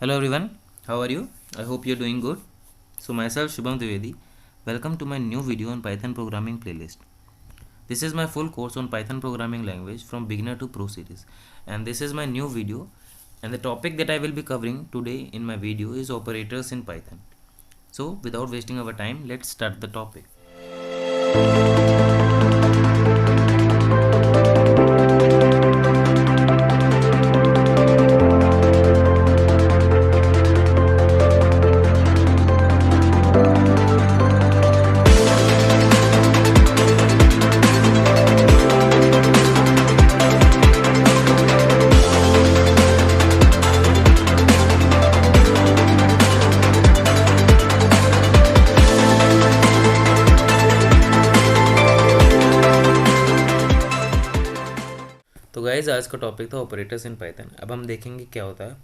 Hello everyone, how are you? I hope you're doing good. So myself Shubham Dwivedi, welcome to my new video on Python programming playlist. This is my full course on Python programming language from beginner to pro series, and this is my new video, and the topic that I will be covering today in my video is operators in Python. So without wasting our time, let's start the topic. तो guys आज का topic था operators in Python. अब हम देखेंगे क्या होता है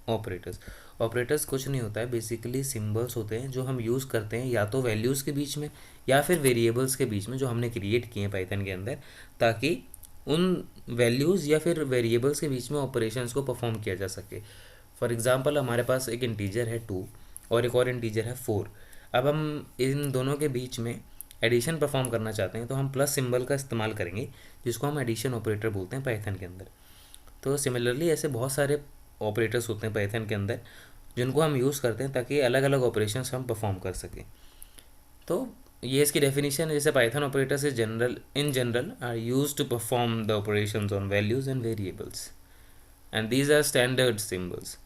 ऑपरेटर्स। ऑपरेटर्स कुछ नहीं होता है, बेसिकली सिंबल्स होते हैं जो हम यूज़ करते हैं या तो वैल्यूज़ के बीच में या फिर वेरिएबल्स के बीच में जो हमने क्रिएट किए हैं पाइथन के अंदर, ताकि उन वैल्यूज़ या फिर वेरिएबल्स के बीच में ऑपरेशंस को परफॉर्म किया जा सके। फॉर एग्जांपल हमारे पास एक इंटीजर है 2 और एक और इंटीजर है 4। अब हम इन दोनों के बीच में एडिशन परफॉर्म करना चाहते हैं तो हम प्लस सिंबल का इस्तेमाल करेंगे, जिसको हम एडिशन ऑपरेटर बोलते हैं पाइथन के अंदर। तो सिमिलरली ऐसे बहुत सारे ऑपरेटर्स होते हैं पाइथन के अंदर जिनको हम यूज़ करते हैं ताकि अलग अलग ऑपरेशंस हम परफॉर्म कर सकें। तो ये इसकी डेफिनेशन है, जैसे Python operators is in general are use to perform the operations on values and variables and these are standard symbols.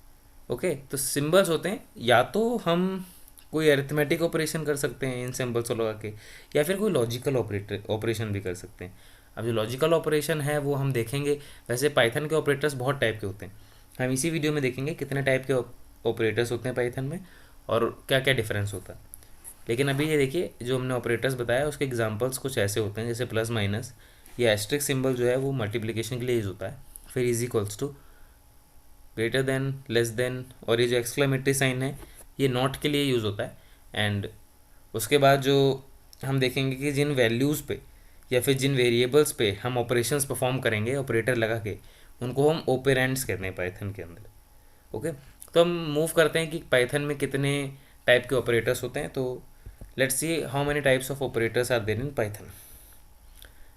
Okay, तो सिम्बल्स होते हैं या तो हम कोई अरिथमेटिक ऑपरेशन कर सकते हैं इन सिंबल्स को लगा के, या फिर कोई लॉजिकल ऑपरेशन भी कर सकते हैं। अब जो लॉजिकल ऑपरेशन है वो हम देखेंगे। वैसे पाइथन के ऑपरेटर्स बहुत टाइप के होते हैं, हम इसी वीडियो में देखेंगे कितने टाइप के ऑपरेटर्स होते हैं पाइथन में और क्या क्या डिफरेंस होता है। लेकिन अभी ये देखिए, जो हमने ऑपरेटर्स बताया उसके एग्जांपल्स कुछ ऐसे होते हैं, जैसे प्लस माइनस या एस्ट्रिक सिंबल जो है वो मल्टीप्लिकेशन के लिए यूज़ होता है। फिर is equals to, greater than, less than, और ये जो एक्सक्लेमेटरी साइन है ये नॉट के लिए यूज़ होता है। एंड उसके बाद जो हम देखेंगे कि जिन वैल्यूज़ पे या फिर जिन वेरिएबल्स पे हम ऑपरेशंस परफॉर्म करेंगे ऑपरेटर लगा के, उनको हम ऑपरेंड्स कहते हैं पाइथन के अंदर। ओके, तो हम मूव करते हैं कि पाइथन में कितने टाइप के ऑपरेटर्स होते हैं। तो let's see how many types of operators are there in Python.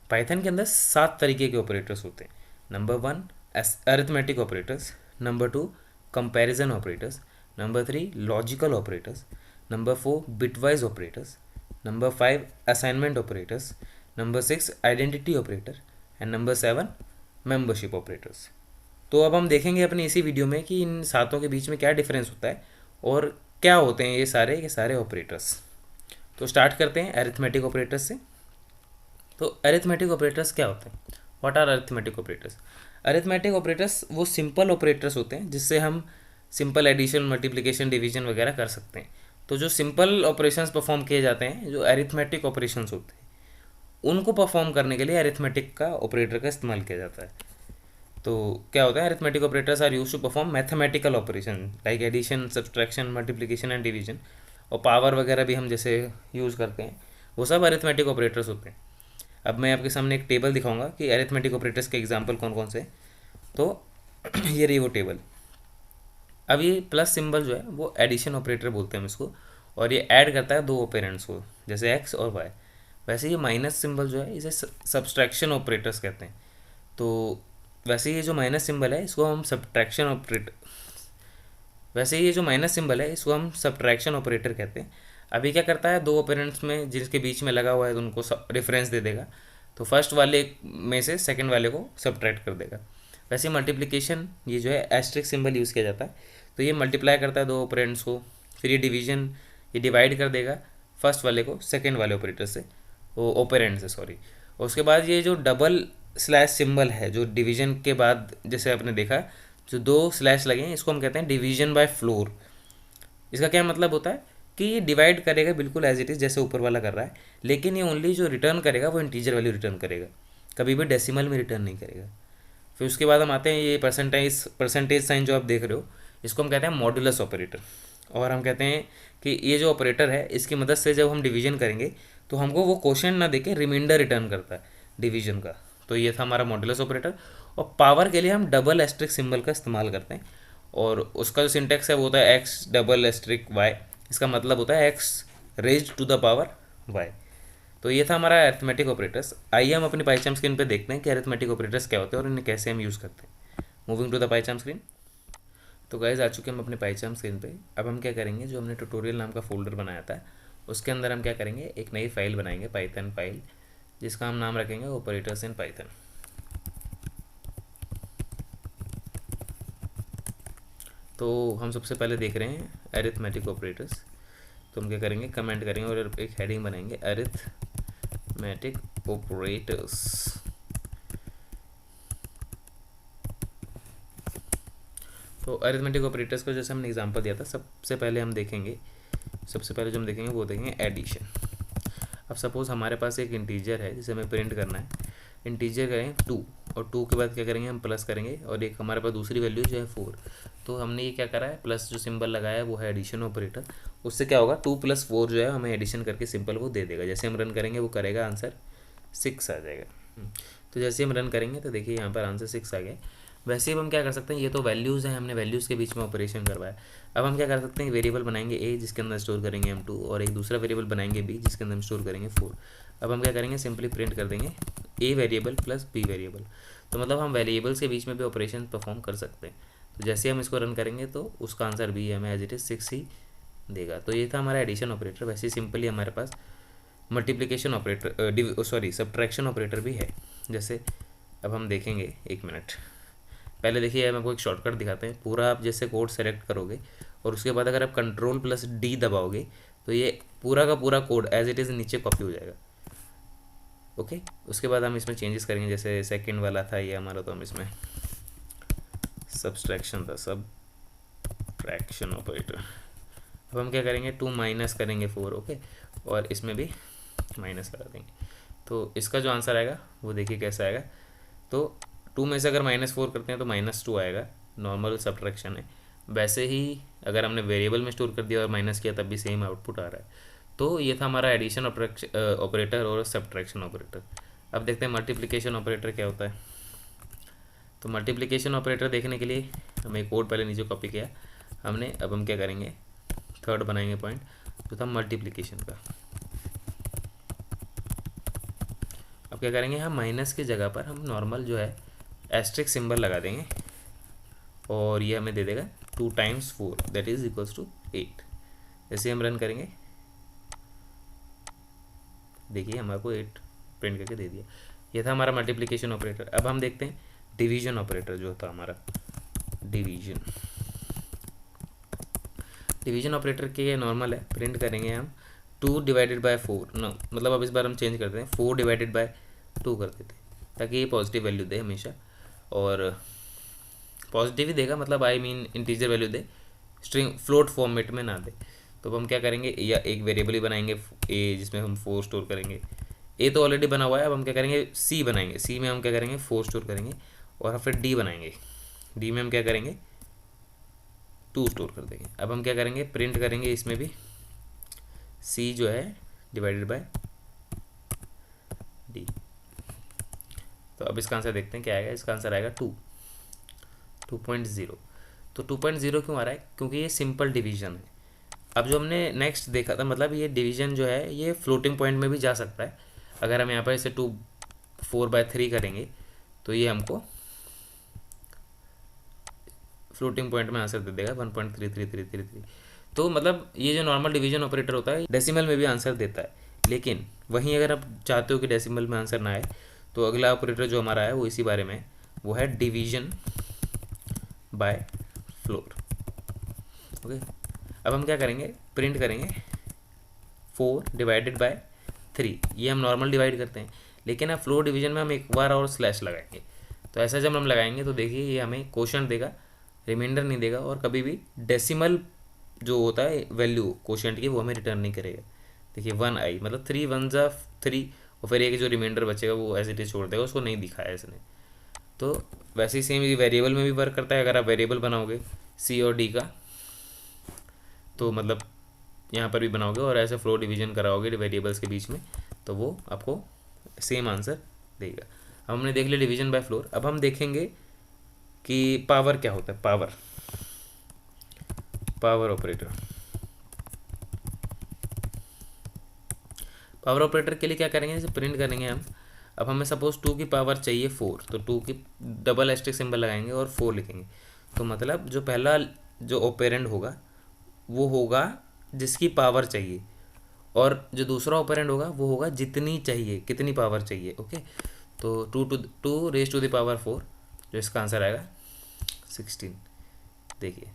Python के अंदर 7 तरीके के ऑपरेटर्स होते हैं। Number 1 arithmetic operators, number 2 comparison operators, number 3 logical operators, number 4 bitwise operators, number 5 assignment operators, number 6 identity operator and number 7 membership operators. तो अब हम देखेंगे अपनी इसी वीडियो में कि इन सातों के बीच में क्या डिफरेंस होता है और क्या होते हैं ये सारे ऑपरेटर्स। तो स्टार्ट करते हैं अरिथमेटिक ऑपरेटर्स से। तो अरिथमेटिक ऑपरेटर्स क्या होते हैं? What are arithmetic operators? Arithmetic operators वो सिंपल ऑपरेटर्स होते हैं जिससे हम सिंपल एडिशन, मल्टीप्लिकेशन, डिवीजन वगैरह कर सकते हैं। तो जो सिंपल ऑपरेशंस परफॉर्म किए जाते हैं, जो अरिथमेटिक ऑपरेशंस होते हैं, उनको परफॉर्म करने के लिए अरिथमेटिक का ऑपरेटर का इस्तेमाल किया जाता है। तो क्या होता है, arithmetic operators are use to perform mathematical operation like addition, subtraction, multiplication and division, और पावर वगैरह भी हम जैसे यूज़ करते हैं, वो सब अरिथमेटिक ऑपरेटर्स होते हैं। अब मैं आपके सामने एक टेबल दिखाऊंगा कि अरिथमेटिक ऑपरेटर्स के एग्जाम्पल कौन कौन से हैं। तो ये रही वो टेबल। अब ये प्लस सिंबल जो है वो एडिशन ऑपरेटर बोलते हैं हम इसको, और ये ऐड करता है दो ऑपरेंड्स को, जैसे एक्स और वाई। वैसे ये माइनस सिंबल जो है इसे सब्सट्रैक्शन ऑपरेटर्स कहते हैं। तो वैसे ये जो माइनस सिंबल है इसको हम सब्ट्रैक्शन ऑपरेटर कहते हैं। अभी क्या करता है, दो ऑपरेंड्स में जिसके बीच में लगा हुआ है तो उनको रेफरेंस दे देगा, तो फर्स्ट वाले में से सेकंड वाले को सब्ट्रैक्ट कर देगा। वैसे मल्टीप्लिकेशन ये जो है एस्ट्रिक सिंबल यूज़ किया जाता है, तो ये मल्टीप्लाई करता है दो ऑपरेंड्स को। फिर ये डिवीजन, ये डिवाइड कर देगा फर्स्ट वाले को सेकंड वाले ऑपरेटर से, वो ऑपरेंड से, सॉरी। उसके बाद ये जो डबल स्लैश सिंबल है, जो डिवीजन के बाद जैसे आपने देखा जो दो स्लैश लगे हैं, इसको हम कहते हैं डिवीजन बाय फ्लोर। इसका क्या मतलब होता है कि ये डिवाइड करेगा बिल्कुल एज इट इज़ जैसे ऊपर वाला कर रहा है, लेकिन ये ओनली जो रिटर्न करेगा वो इंटीजर वैल्यू रिटर्न करेगा, कभी भी डेसिमल में रिटर्न नहीं करेगा। फिर उसके बाद हम आते हैं ये परसेंटेज साइन जो आप देख रहे हो, इसको हम कहते हैं मॉडुलस ऑपरेटर। और हम कहते हैं कि ये जो ऑपरेटर है इसकी मदद से जब हम डिवीजन करेंगे तो हमको वो क्वोशिएंट ना देके रिमाइंडर रिटर्न करता है डिवीजन का। तो ये था हमारा मॉडुलस ऑपरेटर। और पावर के लिए हम डबल एस्ट्रिक सिंबल का इस्तेमाल करते हैं, और उसका जो सिंटेक्स है वो होता है एक्स डबल एस्ट्रिक वाई, इसका मतलब होता है x raised to the power y. तो ये था हमारा अरिथमेटिक ऑपरेटर्स। आइए हम अपनी पाइचाम स्क्रीन पे देखते हैं कि अरिथमेटिक ऑपरेटर्स क्या होते हैं और इन्हें कैसे हम यूज़ करते हैं। Moving to the PyCharm screen. तो गाइज आ चुके हम अपने पाइचाम स्क्रीन पे। अब हम क्या करेंगे, जो हमने ट्यूटोरियल नाम का फोल्डर बनाया था उसके अंदर हम क्या करेंगे, एक नई फाइल बनाएंगे, पाइथन फाइल, जिसका हम नाम रखेंगे ऑपरेटर्स इन पाइथन। तो हम सबसे पहले देख रहे हैं अरिथमेटिक ऑपरेटर्स। तो हम क्या करेंगे, कमेंट करेंगे और एक हेडिंग बनाएंगे अरिथमेटिक ऑपरेटर्स। तो अरिथमेटिक ऑपरेटर्स को जैसे हमने एग्जांपल दिया था, सबसे पहले हम देखेंगे, सबसे पहले जो हम देखेंगे वो देखेंगे एडिशन। अब सपोज़ हमारे पास एक इंटीजर है जिसे हमें प्रिंट करना है। इंटीजर करें 2 और 2 के बाद क्या करेंगे, हम प्लस करेंगे और एक हमारे पास दूसरी वैल्यू जो है 4। तो हमने ये क्या करा है, प्लस जो सिंबल लगाया है वो है एडिशन ऑपरेटर। उससे क्या होगा, 2 + 4 जो है हमें एडिशन करके सिंपल वो दे देगा। जैसे हम रन करेंगे वो करेगा, आंसर 6 आ जाएगा। तो जैसे हम रन करेंगे तो देखिए यहाँ पर आंसर 6 आ गया। वैसे ही हम क्या कर सकते हैं, ये तो वैल्यूज़ हैं, हमने वैल्यूज़ के बीच में ऑपरेशन करवाया। अब हम क्या कर सकते हैं, वेरिएबल बनाएंगे ए जिसके अंदर स्टोर करेंगे हम 2 और एक दूसरा वेरिएबल बनाएंगे बी जिसके अंदर हम स्टोर करेंगे 4। अब हम क्या करेंगे, सिंपली प्रिंट कर देंगे a variable plus b variable. तो मतलब हम वेरिएबल्स के बीच में भी ऑपरेशन परफॉर्म कर सकते हैं। तो जैसे हम इसको रन करेंगे तो उसका आंसर बी हमें एज इट इज़ 6 ही देगा। तो ये था हमारा एडिशन ऑपरेटर। वैसे ही सिंपली हमारे पास multiplication operator, sorry subtraction operator भी है। जैसे अब हम देखेंगे, एक मिनट पहले देखिए, हम आपको एक शॉर्टकट दिखाते हैं। पूरा आप जैसे कोड सेलेक्ट करोगे और उसके बाद अगर आप Ctrl+D दबाओगे तो ये पूरा का पूरा कोड एज इट इज़ नीचे कॉपी हो जाएगा। ओके, उसके बाद हम इसमें चेंजेस करेंगे। जैसे सेकंड वाला था ये हमारा, तो हम इसमें सब्सट्रैक्शन था, सब्ट्रैक्शन ऑपरेटर। अब हम क्या करेंगे, 2 माइनस करेंगे 4, ओके, और इसमें भी माइनस करा देंगे। तो इसका जो आंसर आएगा वो देखिए कैसा आएगा। तो 2 में से अगर -4 करते हैं तो -2 आएगा, नॉर्मल सब्ट्रैक्शन है। वैसे ही अगर हमने वेरिएबल में स्टोर कर दिया और माइनस किया तब भी सेम आउटपुट आ रहा है। तो ये था हमारा एडिशन ऑपरेटर और सब्ट्रैक्शन ऑपरेटर। अब देखते हैं मल्टीप्लिकेशन ऑपरेटर क्या होता है। तो मल्टीप्लिकेशन ऑपरेटर देखने के लिए हमें कोड पहले नीचे कॉपी किया हमने। अब हम क्या करेंगे, थर्ड बनाएंगे पॉइंट जो था मल्टीप्लिकेशन का। अब क्या करेंगे, हम माइनस की जगह पर हम नॉर्मल जो है एस्ट्रिक सिंबल लगा देंगे और ये हमें दे देगा 2 × 4 दैट इज इक्वल्स टू 8। जैसे हम रन करेंगे देखिए हमारे को 8 प्रिंट करके दे दिया। ये था हमारा मल्टीप्लिकेशन ऑपरेटर। अब हम देखते हैं डिवीजन ऑपरेटर जो था हमारा, डिवीजन ऑपरेटर के ये नॉर्मल है, प्रिंट करेंगे हम 2/4 नो, मतलब अब इस बार हम चेंज करते हैं 4/2 कर देते हैं ताकि ये पॉजिटिव वैल्यू दे हमेशा। और पॉजिटिव ही देगा, मतलब I mean integer value they, string float format में ना दे। तो अब हम क्या करेंगे, या एक वेरिएबल ही बनाएंगे ए जिसमें हम 4 स्टोर करेंगे। ए तो ऑलरेडी बना हुआ है। अब हम क्या करेंगे, सी बनाएंगे, सी में हम क्या करेंगे 4 स्टोर करेंगे और फिर डी बनाएंगे, डी में हम क्या करेंगे 2 स्टोर कर देंगे। अब हम क्या करेंगे, प्रिंट करेंगे इसमें भी सी जो है /D। तो अब इसका आंसर देखते हैं क्या आएगा। इसका आंसर आएगा 2.0। तो 2.0 क्यों आ रहा है, क्योंकि ये सिंपल डिवीजन है। अब जो हमने नेक्स्ट देखा था, मतलब ये डिवीजन जो है ये फ्लोटिंग पॉइंट में भी जा सकता है। अगर हम यहाँ पर इसे 4/3 करेंगे तो ये हमको फ्लोटिंग पॉइंट में आंसर दे देगा 1.33333। तो मतलब ये जो नॉर्मल डिवीजन ऑपरेटर होता है डेसिमल में भी आंसर देता है। लेकिन वहीं अगर आप चाहते हो कि डेसिमल में आंसर ना आए तो अगला ऑपरेटर जो हमारा है वो इसी बारे में, वो है डिवीजन बाय फ्लोर। ओके, अब हम क्या करेंगे, प्रिंट करेंगे 4/3। ये हम नॉर्मल डिवाइड करते हैं, लेकिन अब फ्लोर डिवीजन में हम एक बार और स्लैश लगाएंगे। तो ऐसा जब हम लगाएंगे तो देखिए ये हमें क्वोशंट देगा, रिमाइंडर नहीं देगा, और कभी भी डेसिमल जो होता है वैल्यू क्वोशंट की वो हमें रिटर्न नहीं करेगा। देखिए 1i मतलब 3 1 जा 3, और फिर एक जो रिमाइंडर बचेगा वो एज इट इज छोड़ देगा, उसको नहीं दिखाया इसने। तो वैसे ही सेम वेरिएबल में भी वर्क करता है। अगर आप वेरिएबल बनाओगे सी और डी का, तो मतलब यहाँ पर भी बनाओगे और ऐसे फ्लोर डिवीजन कराओगे वेरिएबल्स के बीच में, तो वो आपको सेम आंसर देगा। अब हमने देख लिया डिवीजन बाय फ्लोर। अब हम देखेंगे कि पावर क्या होता है। Power power operator. Power operator के लिए क्या करेंगे, जैसे प्रिंट करेंगे हम। अब हमें सपोज 2 की पावर चाहिए 4, तो 2 की डबल एस्टेरिस्क सिंबल लगाएंगे और 4 लिखेंगे। तो मतलब जो पहला जो ऑपरेंड होगा वो होगा जिसकी पावर चाहिए, और जो दूसरा ऑपरेंड होगा वो होगा जितनी चाहिए, कितनी पावर चाहिए। ओके, तो 2 रेज टू द पावर 4, जो इसका आंसर आएगा 16। देखिए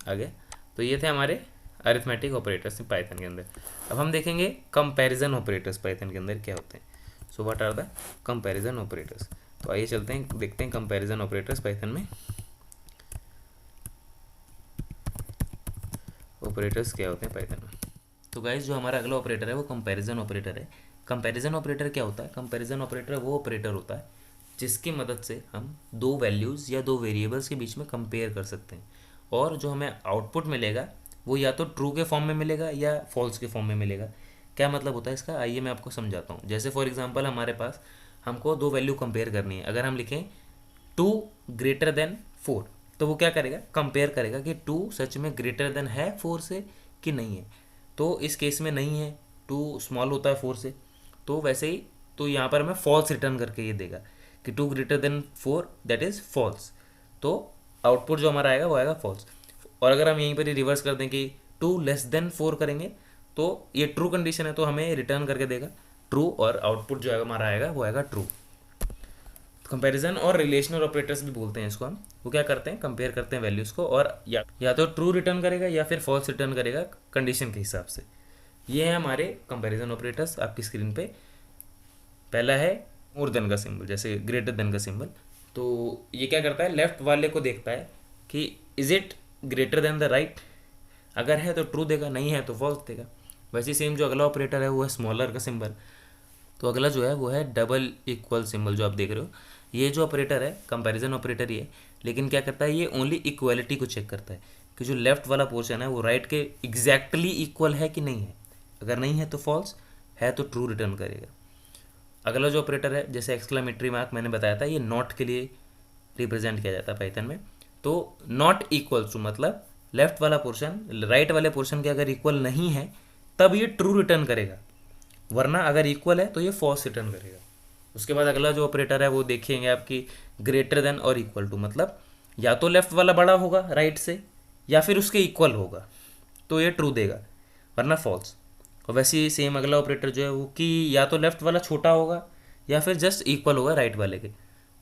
आगे, तो ये थे हमारे अरिथमेटिक ऑपरेटर्स पाइथन के अंदर। अब हम देखेंगे कंपैरिजन ऑपरेटर्स पाइथन के अंदर क्या होते हैं। So what are the comparison operators. तो आइए चलते हैं, देखते हैं कंपैरिजन ऑपरेटर्स पाइथन में ऑपरेटर्स क्या होते हैं पाइथन में। तो गाइज जो हमारा अगला ऑपरेटर है वो कंपैरिजन ऑपरेटर है। कंपैरिजन ऑपरेटर क्या होता है, कंपैरिजन ऑपरेटर वो ऑपरेटर होता है जिसकी मदद से हम दो वैल्यूज़ या दो वेरिएबल्स के बीच में कंपेयर कर सकते हैं, और जो हमें आउटपुट मिलेगा वो या तो ट्रू के फॉर्म में मिलेगा या फॉल्स के फॉर्म में मिलेगा। क्या मतलब होता है इसका, आइए मैं आपको समझाता हूँ। जैसे फॉर एग्जांपल हमारे पास हमको दो वैल्यू कंपेयर करनी है। अगर हम लिखें 2 ग्रेटर देन 4, तो वो क्या करेगा, कंपेयर करेगा कि 2 सच में ग्रेटर देन है 4 से कि नहीं है। तो इस केस में नहीं है, 2 स्मॉल होता है 4 से, तो वैसे ही तो यहाँ पर हमें फॉल्स रिटर्न करके ये देगा कि 2 greater than 4 that is false. तो आउटपुट जो हमारा आएगा वो आएगा फॉल्स। और अगर हम यहीं पर ही रिवर्स कर दें कि 2 लेस देन 4 करेंगे तो ये ट्रू कंडीशन है, तो हमें रिटर्न करके देगा ट्रू, और आउटपुट जो है हमारा आएगा वो आएगा ट्रू। कंपैरिजन और रिलेशनल ऑपरेटर्स भी बोलते हैं इसको हम। वो क्या करते हैं, कंपेयर करते हैं वैल्यूज़ को, और या तो ट्रू रिटर्न करेगा या फिर फॉल्स रिटर्न करेगा कंडीशन के हिसाब से। ये है हमारे कंपैरिजन ऑपरेटर्स आपकी स्क्रीन पे। पहला है मोर देन का सिंबल, जैसे ग्रेटर देन का सिंबल। तो ये क्या करता है, लेफ्ट वाले को देखता है कि is it greater than the right. अगर है तो ट्रू देगा, नहीं है तो फॉल्स देगा। वैसे सेम जो अगला ऑपरेटर है वो है स्मॉलर का सिंबल। तो अगला जो है वो है डबल इक्वल सिंबल, जो आप देख रहे हो। ये जो ऑपरेटर है कंपैरिजन ऑपरेटर ही है, लेकिन क्या करता है, ये ओनली इक्वालिटी को चेक करता है कि जो लेफ्ट वाला पोर्शन है वो राइट के एग्जैक्टली इक्वल है कि नहीं है। अगर नहीं है तो फॉल्स, है तो ट्रू रिटर्न करेगा। अगला जो ऑपरेटर है, जैसे एक्सक्लेमेटरी मार्क मैंने बताया था, ये नॉट के लिए रिप्रेजेंट किया जाता है पाइथन में। तो नॉट इक्वल टू मतलब लेफ्ट वाला पोर्शन राइट वाले पोर्शन के अगर इक्वल नहीं है तब ये ट्रू रिटर्न करेगा, वरना अगर इक्वल है तो ये फॉल्स रिटर्न करेगा। उसके बाद अगला जो ऑपरेटर है वो देखेंगे आपकी ग्रेटर देन और इक्वल टू, मतलब या तो लेफ्ट वाला बड़ा होगा राइट से या फिर उसके इक्वल होगा, तो ये ट्रू देगा, वरना फॉल्स। और वैसे ही सेम अगला ऑपरेटर जो है वो कि या तो लेफ्ट वाला छोटा होगा या फिर जस्ट इक्वल होगा राइट वाले के,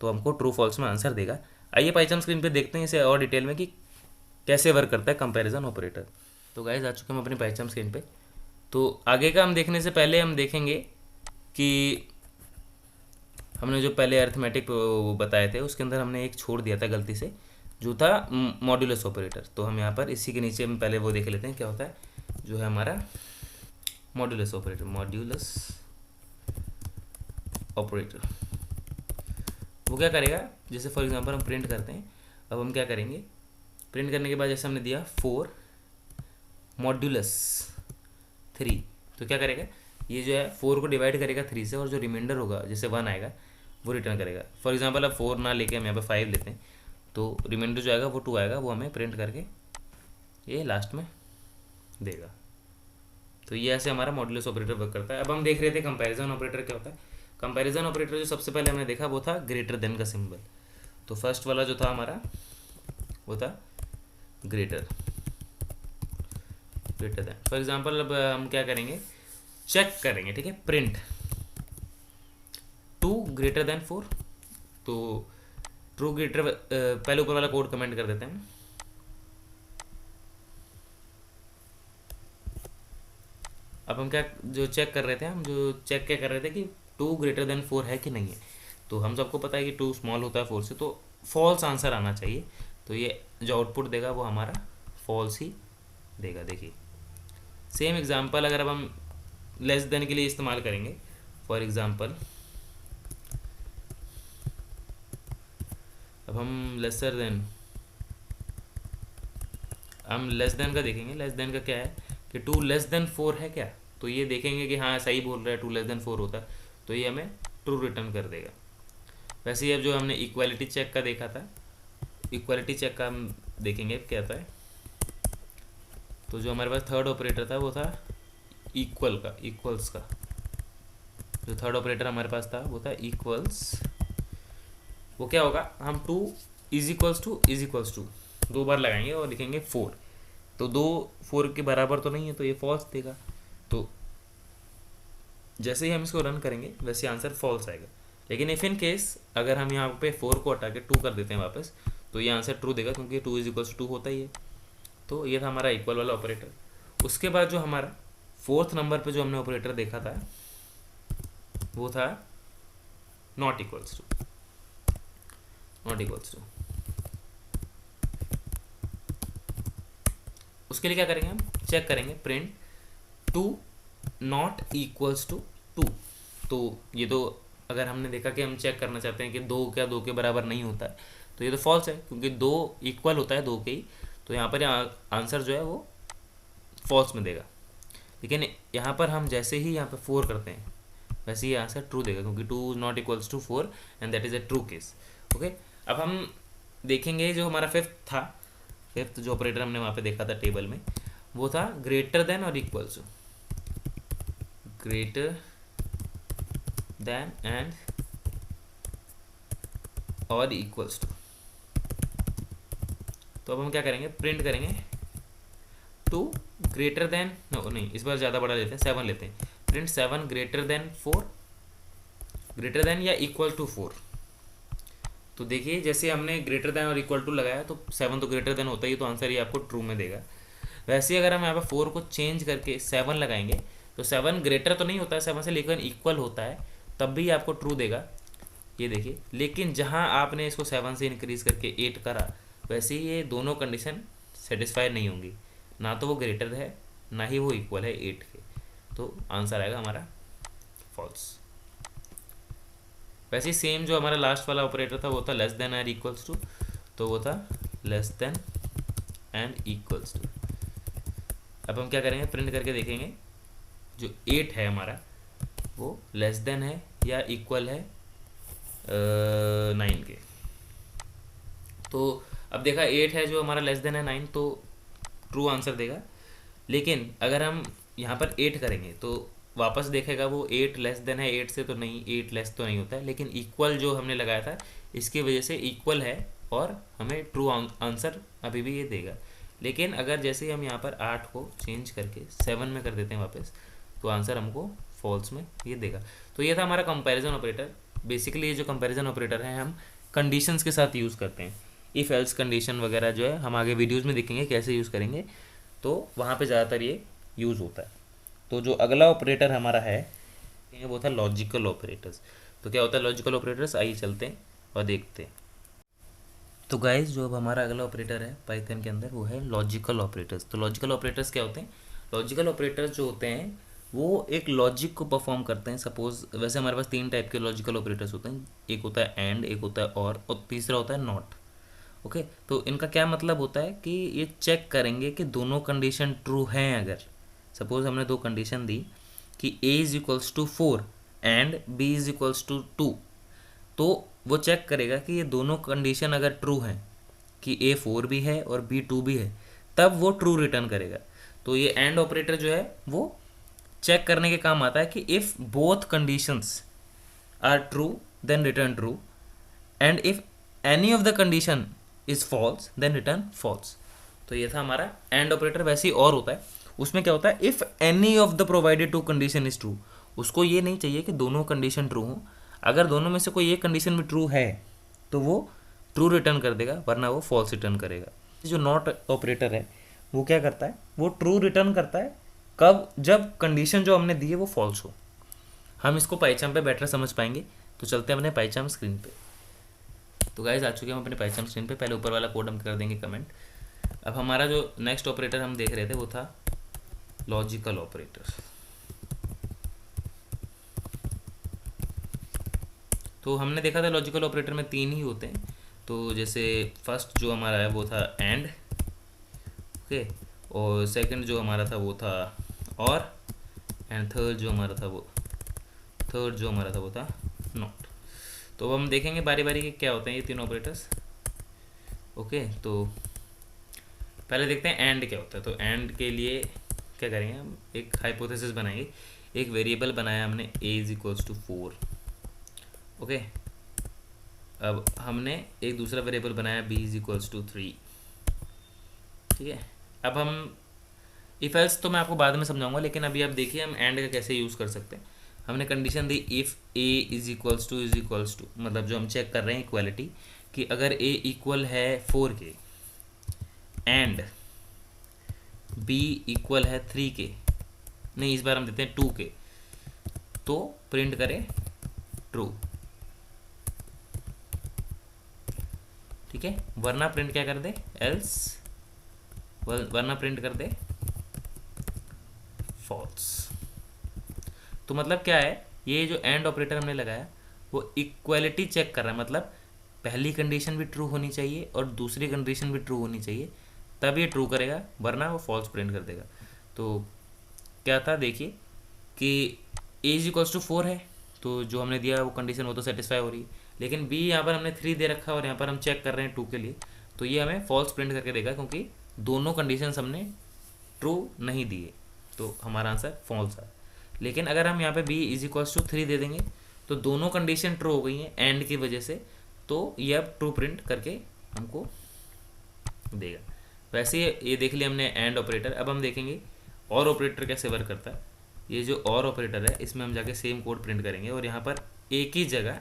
तो हमको ट्रू फॉल्स में आंसर देगा। आइए पाइथन स्क्रीन पे देखते हैं इसे और डिटेल में कि कैसे वर्क करता है कंपैरिजन ऑपरेटर। तो गाइस आ चुके हम अपनी पाइथन स्क्रीन पे। तो आगे का हम देखने से पहले हम देखेंगे कि हमने जो पहले अरिथमेटिक बताए थे उसके अंदर हमने एक छोड़ दिया था गलती से, जो था मॉड्यूलस ऑपरेटर। तो हम यहाँ पर इसी के नीचे हम पहले वो देख लेते हैं क्या होता है, जो है हमारा मॉड्यूलस ऑपरेटर। मॉड्यूलस ऑपरेटर वो क्या करेगा, जैसे फॉर एग्जांपल हम प्रिंट करते हैं। अब हम क्या करेंगे, प्रिंट करने के बाद जैसे हमने दिया 4 मॉड्यूलस 3, तो क्या करेगा, ये जो है 4 को डिवाइड करेगा 3 से, और जो रिमाइंडर होगा जैसे 1 आएगा वो रिटर्न करेगा। फॉर एग्जांपल अब 4 ना लेके हम यहाँ पे 5 लेते हैं, तो रिमाइंडर जो आएगा वो 2 आएगा, वो हमें प्रिंट करके ये लास्ट में देगा। तो ये ऐसे हमारा मॉड्यूलस ऑपरेटर वर्क करता है। अब हम देख रहे थे कंपैरिजन ऑपरेटर क्या होता है। कंपैरिजन ऑपरेटर जो सबसे पहले हमने देखा वो था ग्रेटर देन का सिंबल। तो फर्स्ट वाला जो था हमारा वो था ग्रेटर देन। फॉर एग्जांपल अब हम क्या करेंगे, चेक करेंगे, ठीक है, प्रिंट 2 ग्रेटर देन 4। तो ट्रू ग्रेटर, पहले ऊपर वाला कोड कमेंट कर देते हैं। अब हम क्या जो चेक कर रहे थे, हम जो चेक क्या कर रहे थे कि 2 ग्रेटर देन 4 है कि नहीं है। तो हम सबको पता है कि 2 स्मॉल होता है 4 से, तो फॉल्स आंसर आना चाहिए। तो ये जो आउटपुट देगा वो हमारा फॉल्स ही देगा। देखिए सेम एग्जांपल अगर अब हम लेस देन के लिए इस्तेमाल करेंगे, फॉर एग्जांपल अब हम लेस देन का देखेंगे। लेस देन का क्या है कि 2 लेस देन 4 है क्या, तो ये देखेंगे कि हाँ सही बोल रहा है, 2 लेस देन 4 होता है, तो ये हमें ट्रू रिटर्न कर देगा। वैसे ही अब जो हमने इक्वालिटी चेक का देखा था, इक्वालिटी चेक का हम देखेंगे क्या होता है। तो जो हमारे पास थर्ड ऑपरेटर था वो था इक्वल का, इक्वल्स का। जो थर्ड ऑपरेटर हमारे पास था वो था इक्वल्स। वो क्या होगा, हम टू इज इक्वल्स टू दो बार लगाएंगे और लिखेंगे 4। तो दो 4 के बराबर तो नहीं है, तो ये फॉल्स देगा। तो जैसे ही हम इसको रन करेंगे वैसे आंसर फॉल्स आएगा। लेकिन इफ़ इन केस अगर हम यहाँ पे 4 को हटा के 2 कर देते हैं वापस, तो ये आंसर ट्रू देगा, क्योंकि 2 इज इक्वल्स टू होता ही है। तो ये था हमारा इक्वल वाला ऑपरेटर। उसके बाद जो हमारा फोर्थ नंबर पे जो हमने ऑपरेटर देखा था वो था not equals to. Not equals to, उसके लिए क्या करेंगे, हम चेक करेंगे print two not equals to 2। तो ये तो अगर हमने देखा कि हम चेक करना चाहते हैं कि 2 क्या 2 के बराबर नहीं होता है, तो ये तो फॉल्स है, क्योंकि 2 इक्वल होता है 2 के ही। तो यहाँ पर आंसर जो है वो फॉल्स में देगा। लेकिन यहाँ पर हम जैसे ही यहाँ पे 4 करते हैं वैसे ही आंसर ट्रू देगा, क्योंकि 2 not equals to 4 and that is a true case. Okay, अब हम देखेंगे जो हमारा फिफ्थ जो ऑपरेटर हमने वहाँ पे देखा था टेबल में, वो था ग्रेटर देन और equals to. Greater than and और इक्वल्स टू। तो अब हम क्या करेंगे, प्रिंट करेंगे टू ग्रेटर देन, नहीं इस बार ज़्यादा बड़ा लेते हैं, 7 लेते हैं। Print 7 greater than 4, greater than या इक्वल टू 4। तो देखिए जैसे हमने ग्रेटर देन और इक्वल टू लगाया तो 7 तो ग्रेटर देन होता ही, तो आंसर ये आपको ट्रू में देगा। वैसे ही अगर हम यहाँ पे 4 को चेंज करके 7 लगाएंगे तो 7 ग्रेटर तो नहीं होता है 7 से, लेकिन इक्वल होता है, तब भी आपको ट्रू देगा। ये देखिए, लेकिन जहाँ आपने इसको 7 से इंक्रीज करके 8 करा, वैसे ही ये दोनों कंडीशन सेटिस्फाई नहीं होंगी, ना तो वो ग्रेटर है ना ही वो इक्वल है 8 के। तो आंसर आएगा हमारा फॉल्स। वैसे ही सेम जो हमारा लास्ट वाला ऑपरेटर था वो था लेस देन और इक्वल्स टू। तो वो था less than and equals to. अब हम क्या करेंगे, प्रिंट करके देखेंगे जो 8 है हमारा वो लेस देन है या इक्वल है 9 के। तो अब देखा 8 है जो हमारा लेस देन है 9, तो ट्रू आंसर देगा। लेकिन अगर हम यहाँ पर 8 करेंगे तो वापस देखेगा वो 8 लेस देन है 8 से, तो नहीं 8 लेस तो नहीं होता है, लेकिन इक्वल जो हमने लगाया था इसकी वजह से इक्वल है और हमें ट्रू आंसर अभी भी ये देगा। लेकिन अगर जैसे ही हम यहाँ पर 8 को चेंज करके 7 में कर देते हैं वापस, तो आंसर हमको फॉल्स में ये देगा। तो ये था हमारा कंपैरिजन ऑपरेटर। बेसिकली ये जो कंपैरिजन ऑपरेटर है हम कंडीशंस के साथ यूज़ करते हैं। इफ़ एल्स कंडीशन वगैरह जो है हम आगे वीडियोज़ में देखेंगे कैसे यूज़ करेंगे, तो वहाँ पर ज़्यादातर ये यूज़ होता है। तो जो अगला ऑपरेटर हमारा है वो था लॉजिकल ऑपरेटर्स। तो क्या होता है लॉजिकल ऑपरेटर्स, आइए चलते हैं और देखते हैं। तो गाइस जो अब हमारा अगला ऑपरेटर है पाइथन के अंदर वो है लॉजिकल ऑपरेटर्स। तो लॉजिकल ऑपरेटर्स क्या होते हैं, लॉजिकल ऑपरेटर्स जो होते हैं वो एक लॉजिक को परफॉर्म करते हैं। सपोज वैसे हमारे पास 3 टाइप के लॉजिकल ऑपरेटर्स होते हैं, एक होता है एंड, एक होता है और तीसरा होता है नॉट। ओके, तो इनका क्या मतलब होता है कि ये चेक करेंगे कि दोनों कंडीशन ट्रू हैं। अगर सपोज हमने 2 कंडीशन दी कि a is equals to 4 and b is equals to 2, तो वो चेक करेगा कि ये दोनों कंडीशन अगर ट्रू हैं कि a 4 भी है और b 2 भी है, तब वो ट्रू रिटर्न करेगा। तो ये एंड ऑपरेटर जो है वो चेक करने के काम आता है कि if both conditions are true then return true, and if any of the condition is false then return false. तो ये था हमारा एंड ऑपरेटर। वैसे ही और होता है, उसमें क्या होता है, if any of the provided 2 condition is true, उसको ये नहीं चाहिए कि दोनों कंडीशन ट्रू हों। अगर दोनों में से कोई एक कंडीशन भी ट्रू है तो वो ट्रू रिटर्न कर देगा, वरना वो फॉल्स रिटर्न करेगा। जो नॉट ऑपरेटर है वो क्या करता है, वो ट्रू रिटर्न करता है कब, जब कंडीशन जो हमने दी है वो फॉल्स हो। हम इसको पाइचाम पे बेटर समझ पाएंगे। तो चलते हैं अपने पाइचाम स्क्रीन पे। तो गाइस आ चुके हैं हम अपने पाइचाम स्क्रीन पे। पहले ऊपर वाला कोड हम कर देंगे कमेंट। अब हमारा जो नेक्स्ट ऑपरेटर हम देख रहे थे वो था लॉजिकल ऑपरेटर। तो हमने देखा था लॉजिकल ऑपरेटर में 3 ही होते हैं। तो जैसे फर्स्ट जो हमारा है वो था एंड, ओके, और सेकंड जो हमारा था वो था और, एंड थर्ड जो हमारा था वो था नॉट। तो अब हम देखेंगे बारी बारी के क्या होते हैं ये 3 ऑपरेटर्स। ओके, तो पहले देखते हैं एंड क्या होता है। तो एंड के लिए क्या करेंगे, हम एक हाइपोथेसिस बनाएंगे। एक वेरिएबल बनाया हमने a is equals to 4। Okay, अब हमने एक दूसरा वेरिएबल बनाया b इज इक्वल्स टू 3। ठीक है, अब हम इफ एल्स तो मैं आपको बाद में समझाऊंगा, लेकिन अभी आप देखिए हम एंड का कैसे यूज़ कर सकते हैं। हमने कंडीशन दी if a is equals to मतलब जो हम चेक कर रहे हैं इक्वालिटी, कि अगर a इक्वल है 4 के एंड b इक्वल है 3 के, नहीं इस बार हम देते हैं 2 के, तो प्रिंट करें ट्रू। ठीक है, वरना प्रिंट क्या कर दे, एल्स, वरना प्रिंट कर दे फॉल्स। तो मतलब क्या है, ये जो एंड ऑपरेटर हमने लगाया वो इक्वालिटी चेक कर रहा है, मतलब पहली कंडीशन भी ट्रू होनी चाहिए और दूसरी कंडीशन भी ट्रू होनी चाहिए, तब ये ट्रू करेगा, वरना वो फॉल्स प्रिंट कर देगा। तो क्या था देखिए कि a इज इक्वल्स टू 4 है, तो जो हमने दिया वो कंडीशन वो तो सेटिस्फाई हो रही है, लेकिन b यहाँ पर हमने 3 दे रखा है और यहाँ पर हम चेक कर रहे हैं 2 के लिए, तो ये हमें फॉल्स प्रिंट करके देगा, क्योंकि दोनों कंडीशन हमने ट्रू नहीं दिए, तो हमारा आंसर फॉल्स है। लेकिन अगर हम यहाँ पे b इज इक्वल्स टू 3 दे देंगे तो दोनों कंडीशन ट्रू हो गई हैं एंड की वजह से, तो ये अब ट्रू प्रिंट करके हमको देगा। वैसे ये देख लिया हमने एंड ऑपरेटर। अब हम देखेंगे और ऑपरेटर कैसे वर्क करता है। ये जो और ऑपरेटर है इसमें हम जाके सेम कोड प्रिंट करेंगे और यहाँ पर एक ही जगह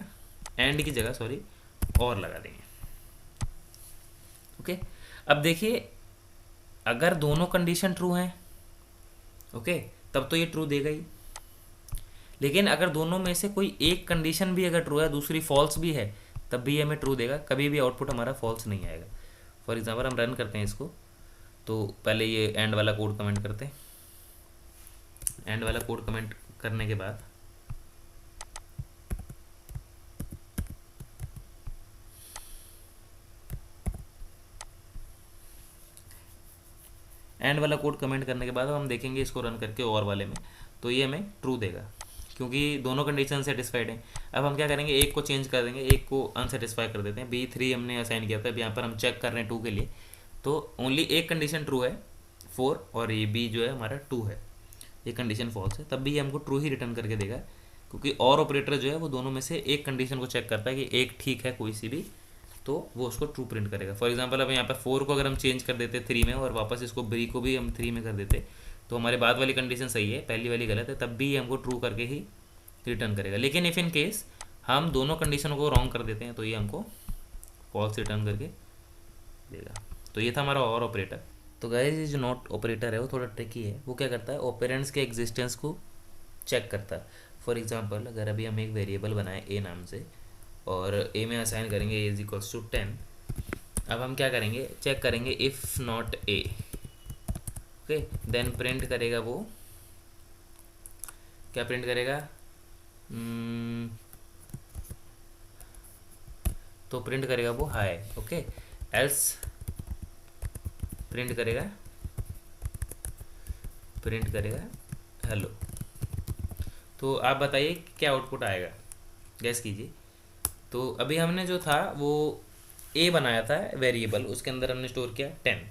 एंड की जगह सॉरी और लगा देंगे। ओके, अब देखिए अगर दोनों कंडीशन ट्रू हैं, ओके, तब तो ये ट्रू देगा ही, लेकिन अगर दोनों में से कोई एक कंडीशन भी अगर ट्रू है दूसरी फॉल्स भी है, तब भी हमें ट्रू देगा, कभी भी आउटपुट हमारा फॉल्स नहीं आएगा। फॉर एग्जांपल हम रन करते हैं इसको, तो पहले ये एंड वाला कोड कमेंट करते हैं। एंड वाला कोड कमेंट करने के बाद अब हम देखेंगे इसको रन करके और वाले में, तो ये हमें ट्रू देगा क्योंकि दोनों कंडीशन सेटिस्फाइड हैं। अब हम क्या करेंगे, एक को चेंज कर देंगे, एक को अनसेटिस्फाई कर देते हैं। b3 हमने असाइन किया था, अब यहाँ पर हम चेक कर रहे हैं 2 के लिए, तो ओनली एक कंडीशन ट्रू है 4 और ये b जो है हमारा 2 है, ये कंडीशन फॉल्स है, तब भी ये हमको ट्रू ही रिटर्न करके देगा, क्योंकि और ऑपरेटर जो है वो दोनों में से एक कंडीशन को चेक करता है कि एक ठीक है कोई सी भी, तो वो उसको ट्रू प्रिंट करेगा। फॉर एग्जांपल अब यहाँ पर 4 को अगर हम चेंज कर देते 3 में और वापस इसको b को भी हम 3 में कर देते, तो हमारे बाद वाली कंडीशन सही है, पहली वाली गलत है, तब भी हमको ट्रू करके ही रिटर्न करेगा। लेकिन इफ़ इन केस हम दोनों कंडीशनों को रॉन्ग कर देते हैं तो ये हमको फॉल्स रिटर्न करके देगा। तो ये था हमारा और ऑपरेटर। तो गाइस ये जो नॉट ऑपरेटर है वो थोड़ा ट्रिकी है। वो क्या करता है, ऑपरेंड्स के एग्जिस्टेंस को चेक करता है। फॉर एग्जांपल अगर अभी हम एक वेरिएबल बनाए a नाम से और a में असाइन करेंगे a इज इक्वल्स टू 10, अब हम क्या करेंगे, चेक करेंगे if not a, okay, then print करेगा वो, क्या प्रिंट करेगा, तो प्रिंट करेगा वो हाई, ओके, एल्स प्रिंट करेगा हेलो। तो आप बताइए क्या आउटपुट आएगा, गैस कीजिए। तो अभी हमने जो था वो a बनाया था वेरिएबल, उसके अंदर हमने स्टोर किया 10,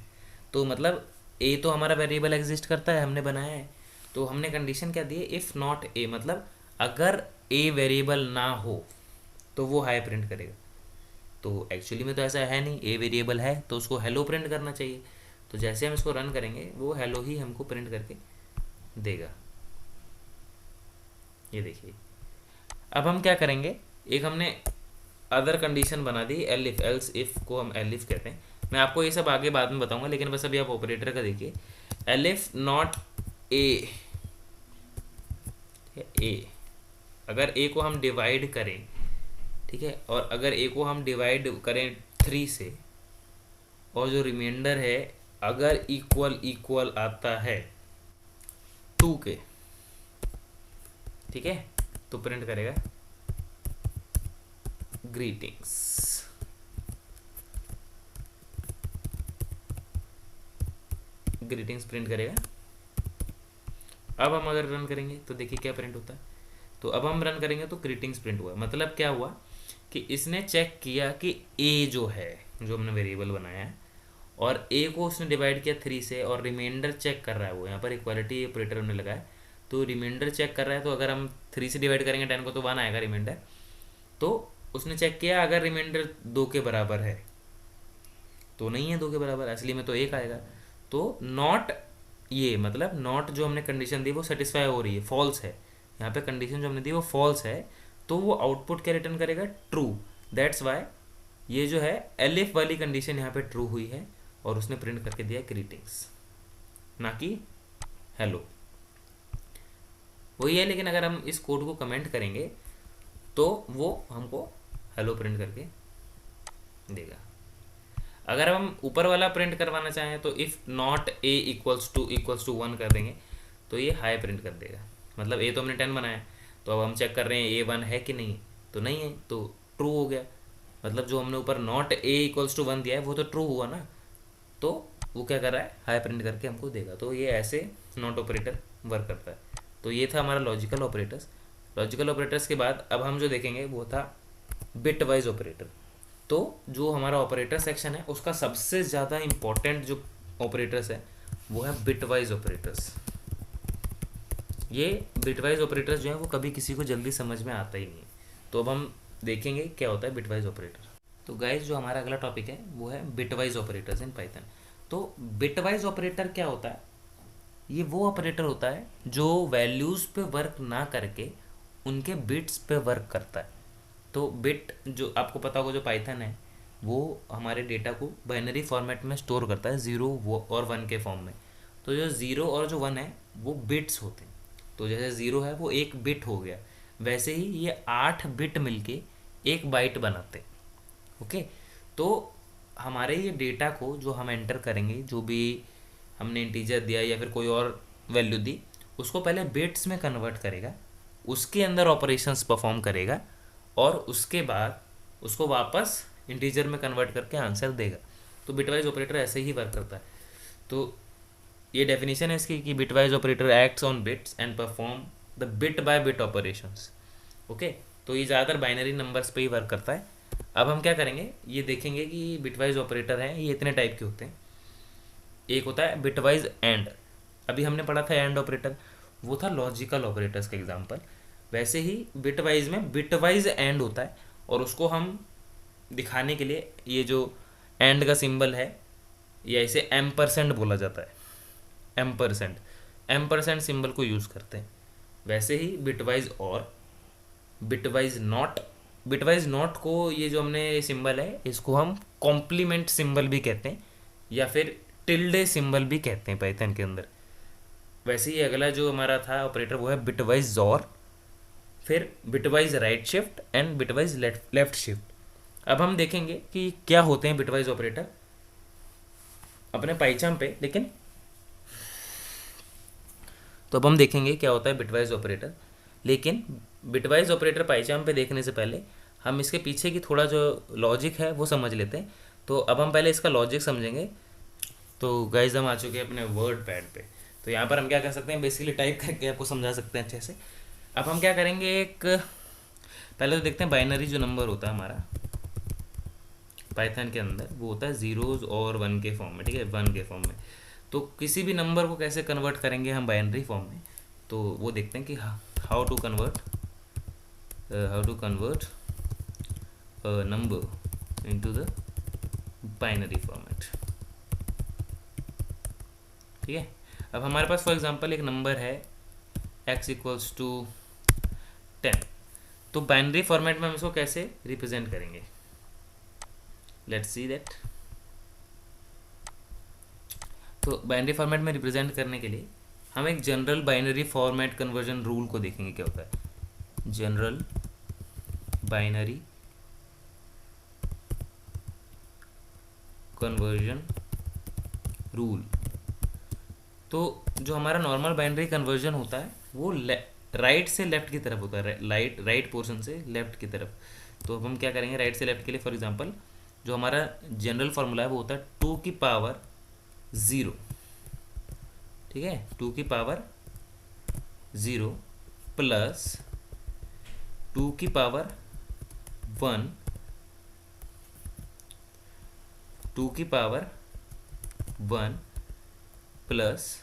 तो मतलब a तो हमारा वेरिएबल एग्जिस्ट करता है, हमने बनाया है, तो हमने कंडीशन क्या दी है, इफ़ नॉट a, मतलब अगर a वेरिएबल ना हो तो वो हाई प्रिंट करेगा। तो एक्चुअली में तो ऐसा है नहीं, a वेरिएबल है तो उसको हेलो प्रिंट करना चाहिए, तो जैसे हम इसको रन करेंगे वो हेलो ही हमको प्रिंट करके देगा। ये देखिए, अब हम क्या करेंगे, एक हमने अदर कंडीशन बना दी एलिफ, एल्स इफ को हम एलिफ कहते हैं। मैं आपको ये सब आगे बाद में बताऊंगा, लेकिन बस अभी आप ऑपरेटर का देखिए, एलिफ नॉट ए, ए, अगर a को हम डिवाइड करें, ठीक है, और अगर a को हम डिवाइड करें 3 से और जो रिमाइंडर है अगर इक्वल आता है 2 के, ठीक है, तो प्रिंट करेगा ग्रीटिंग्स। प्रिंट करेगा। अब हम अगर रन करेंगे तो देखिए क्या प्रिंट होता है। तो अब हम रन करेंगे तो ग्रीटिंग्स प्रिंट हुआ, मतलब क्या हुआ कि इसने चेक किया कि a जो है, जो हमने वेरिएबल बनाया है, और ए को उसने डिवाइड किया 3 से और रिमाइंडर चेक कर रहा है वो, यहाँ पर इक्वालिटी ऑपरेटर हमने लगाया, तो रिमाइंडर चेक कर रहा है, तो अगर हम 3 से डिवाइड करेंगे 10 को तो 1 आएगा रिमाइंडर। तो उसने चेक किया अगर रिमाइंडर 2 के बराबर है, तो नहीं है 2 के बराबर, असली में तो 1 आएगा। तो नॉट, ये मतलब नॉट जो हमने कंडीशन दी वो सेटिस्फाई हो रही है, फॉल्स है, यहाँ पे कंडीशन जो हमने दी वो फॉल्स है, तो वो आउटपुट क्या रिटर्न करेगा, ट्रू। दैट्स वाई ये जो है एलिफ वाली कंडीशन यहाँ पे ट्रू हुई है और उसने प्रिंट करके दिया ग्रीटिंग्स, ना कि हेलो। वही है, लेकिन अगर हम इस कोड को कमेंट करेंगे तो वो हमको हेलो प्रिंट करके देगा। अगर हम ऊपर वाला प्रिंट करवाना चाहें तो if not a equals to 1 कर देंगे तो ये हाई प्रिंट कर देगा। मतलब ए तो हमने 10 बनाया, तो अब हम चेक कर रहे हैं ए 1 है कि नहीं, तो नहीं है, तो ट्रू हो गया। मतलब जो हमने ऊपर नॉट ए इक्वल्स टू 1 दिया है वो तो ट्रू हुआ ना, तो वो क्या कर रहा है, हाई प्रिंट करके हमको देगा। तो ये ऐसे नॉट ऑपरेटर वर्क करता है। तो ये था हमारा लॉजिकल ऑपरेटर्स। लॉजिकल ऑपरेटर्स के बाद अब हम जो देखेंगे वो था बिट वाइज ऑपरेटर। तो जो हमारा ऑपरेटर सेक्शन है उसका सबसे ज़्यादा इम्पोर्टेंट जो ऑपरेटर्स है वो है बिट वाइज ऑपरेटर्स। ये बिट वाइज ऑपरेटर्स जो है वो कभी किसी को जल्दी समझ में आता ही नहीं। तो अब हम देखेंगे क्या होता है बिट वाइज ऑपरेटर। तो गाइज जो हमारा अगला टॉपिक है वो है bit wise operators in Python. तो बिट वाइज ऑपरेटर क्या होता है, ये वो ऑपरेटर होता है जो वैल्यूज़ पे वर्क ना करके उनके बिट्स पे वर्क करता है। तो बिट जो आपको पता होगा, जो पाइथन है वो हमारे डेटा को बाइनरी फॉर्मेट में स्टोर करता है 0 और 1 के फॉर्म में। तो जो 0 और जो 1 है वो बिट्स होते हैं। तो जैसे 0 है वो एक बिट हो गया, वैसे ही ये 8 बिट मिलके एक बाइट बनाते हैं। ओके, तो हमारे ये डेटा को जो हम एंटर करेंगे, जो भी हमने इंटीजर दिया या फिर कोई और वैल्यू दी, उसको पहले बिट्स में कन्वर्ट करेगा, उसके अंदर ऑपरेशंस परफॉर्म करेगा और उसके बाद उसको वापस इंटीजर में कन्वर्ट करके आंसर देगा। तो बिटवाइज ऑपरेटर ऐसे ही वर्क करता है। तो ये डेफिनेशन है इसकी कि bitwise operator acts on bits and perform the bit by bit operations. Okay, तो ये ज़्यादातर बाइनरी नंबर्स पे ही वर्क करता है। अब हम क्या करेंगे, ये देखेंगे कि बिटवाइज ऑपरेटर हैं ये इतने टाइप के होते हैं। एक होता है बिटवाइज एंड, अभी हमने पढ़ा था एंड ऑपरेटर, वो था लॉजिकल ऑपरेटर्स का एग्जांपल। वैसे ही बिटवाइज में बिटवाइज एंड होता है, और उसको हम दिखाने के लिए ये जो एंड का सिंबल है या इसे एम्परसेंड बोला जाता है, एम्परसेंड सिंबल को यूज़ करते हैं। वैसे ही बिटवाइज और बिटवाइज नॉट को, ये जो हमने सिंबल है इसको हम कॉम्प्लीमेंट सिंबल भी कहते हैं या फिर टिल्डे सिंबल भी कहते हैं पाइथन के अंदर। वैसे ही अगला जो हमारा था ऑपरेटर वो है बिटवाइज और, फिर bitwise right shift and bitwise left shift. अब हम देखेंगे कि क्या होते हैं बिटवाइज ऑपरेटर अपने पाइचाम पे, लेकिन तो अब हम देखेंगे क्या होता है बिटवाइज ऑपरेटर। लेकिन बिटवाइज ऑपरेटर पाइचाम पे देखने से पहले हम इसके पीछे की थोड़ा जो लॉजिक है वो समझ लेते हैं। तो अब हम पहले इसका लॉजिक समझेंगे। तो गाइज हम आ चुके हैं अपने वर्ड पैड पे। तो यहाँ पर हम क्या कर सकते हैं, बेसिकली टाइप करके आपको समझा सकते हैं अच्छे से। अब हम क्या करेंगे, एक पहले तो देखते हैं बाइनरी जो नंबर होता है हमारा पाइथन के अंदर, वो होता है 0s और 1 के फॉर्म में। ठीक है, 1 के फॉर्म में। तो किसी भी नंबर को कैसे कन्वर्ट करेंगे हम बाइनरी फॉर्म में, तो वो देखते हैं कि how to convert number into the binary format. ठीक है, अब हमारे पास फॉर एग्जांपल एक नंबर है x इक्वल्स टू 10। तो बाइनरी फॉर्मेट में हम इसको कैसे रिप्रेजेंट करेंगे, लेट्स सी दैट। तो बाइनरी फॉर्मेट में रिप्रेजेंट करने के लिए हम एक general binary format conversion rule को देखेंगे क्या होता है। General binary conversion rule. तो जो हमारा नॉर्मल बाइनरी कन्वर्जन होता है वो राइट से लेफ्ट की तरफ होता है, राइट पोर्शन से लेफ्ट की तरफ। तो अब हम क्या करेंगे राइट से लेफ्ट के लिए, फॉर एग्जांपल जो हमारा जनरल फार्मूला है वो होता है 2 की पावर 0। ठीक है, 2 की पावर 0 प्लस 2 की पावर 1, 2 की पावर 1 प्लस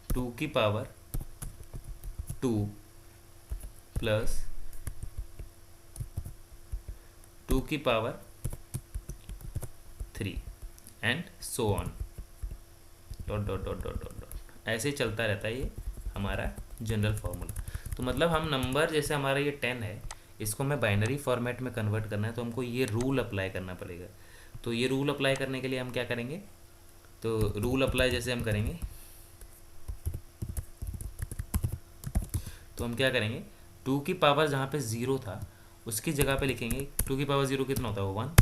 2 की पावर 2 प्लस 2 की power 3 and so on, dot dot dot dot dot dot, ऐसे चलता रहता है ये हमारा जनरल फार्मूला। तो मतलब हम नंबर, जैसे हमारा ये 10 है, इसको हमें बाइनरी फॉर्मेट में कन्वर्ट करना है, तो हमको ये रूल अप्लाई करना पड़ेगा। तो ये रूल अप्लाई करने के लिए हम क्या करेंगे, तो रूल अप्लाई जैसे हम करेंगे, तो हम क्या करेंगे, 2 की पावर जहाँ पे 0 था उसकी जगह पे लिखेंगे 2 की पावर 0 कितना होता है, वो 1